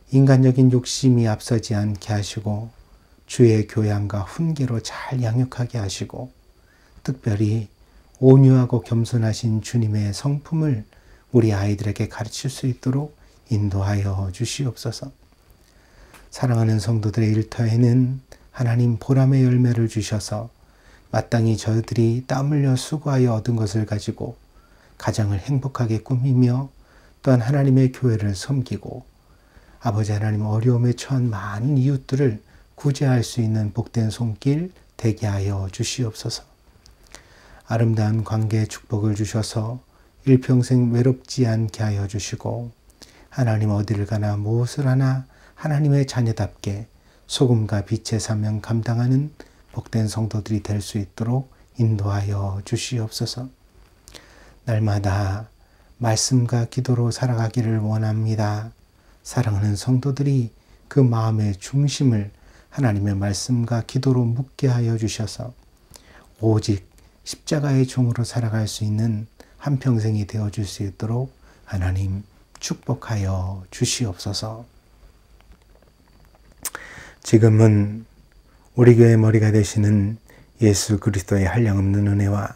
인간적인 욕심이 앞서지 않게 하시고 주의 교양과 훈계로 잘 양육하게 하시고 특별히 온유하고 겸손하신 주님의 성품을 우리 아이들에게 가르칠 수 있도록 인도하여 주시옵소서. 사랑하는 성도들의 일터에는 하나님 보람의 열매를 주셔서 마땅히 저들이 땀 흘려 수고하여 얻은 것을 가지고 가정을 행복하게 꾸미며 또한 하나님의 교회를 섬기고 아버지 하나님 어려움에 처한 많은 이웃들을 구제할 수 있는 복된 손길 되게 하여 주시옵소서. 아름다운 관계의 축복을 주셔서 일평생 외롭지 않게 하여 주시고 하나님 어디를 가나 무엇을 하나 하나님의 자녀답게 소금과 빛의 사명 감당하는 복된 성도들이 될 수 있도록 인도하여 주시옵소서. 날마다 말씀과 기도로 살아가기를 원합니다. 사랑하는 성도들이 그 마음의 중심을 하나님의 말씀과 기도로 묶게 하여 주셔서 오직 십자가의 종으로 살아갈 수 있는 한평생이 되어줄 수 있도록 하나님 축복하여 주시옵소서. 지금은 우리 교회의 머리가 되시는 예수 그리스도의 한량없는 은혜와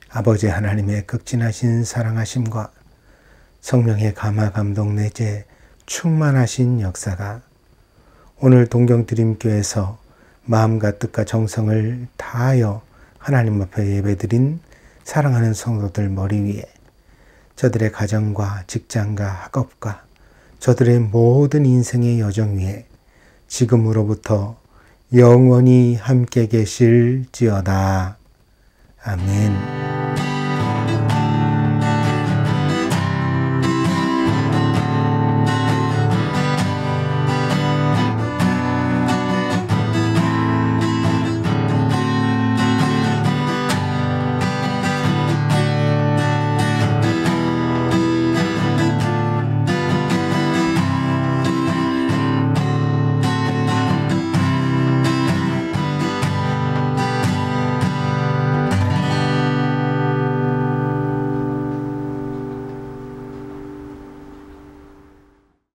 아버지 하나님의 극진하신 사랑하심과 성령의 감화 감동 내재 충만하신 역사가 오늘 동경드림교회에서 마음과 뜻과 정성을 다하여 하나님 앞에 예배드린 사랑하는 성도들 머리 위에 저들의 가정과 직장과 학업과 저들의 모든 인생의 여정 위에 지금으로부터 영원히 함께 계실지어다. 아멘.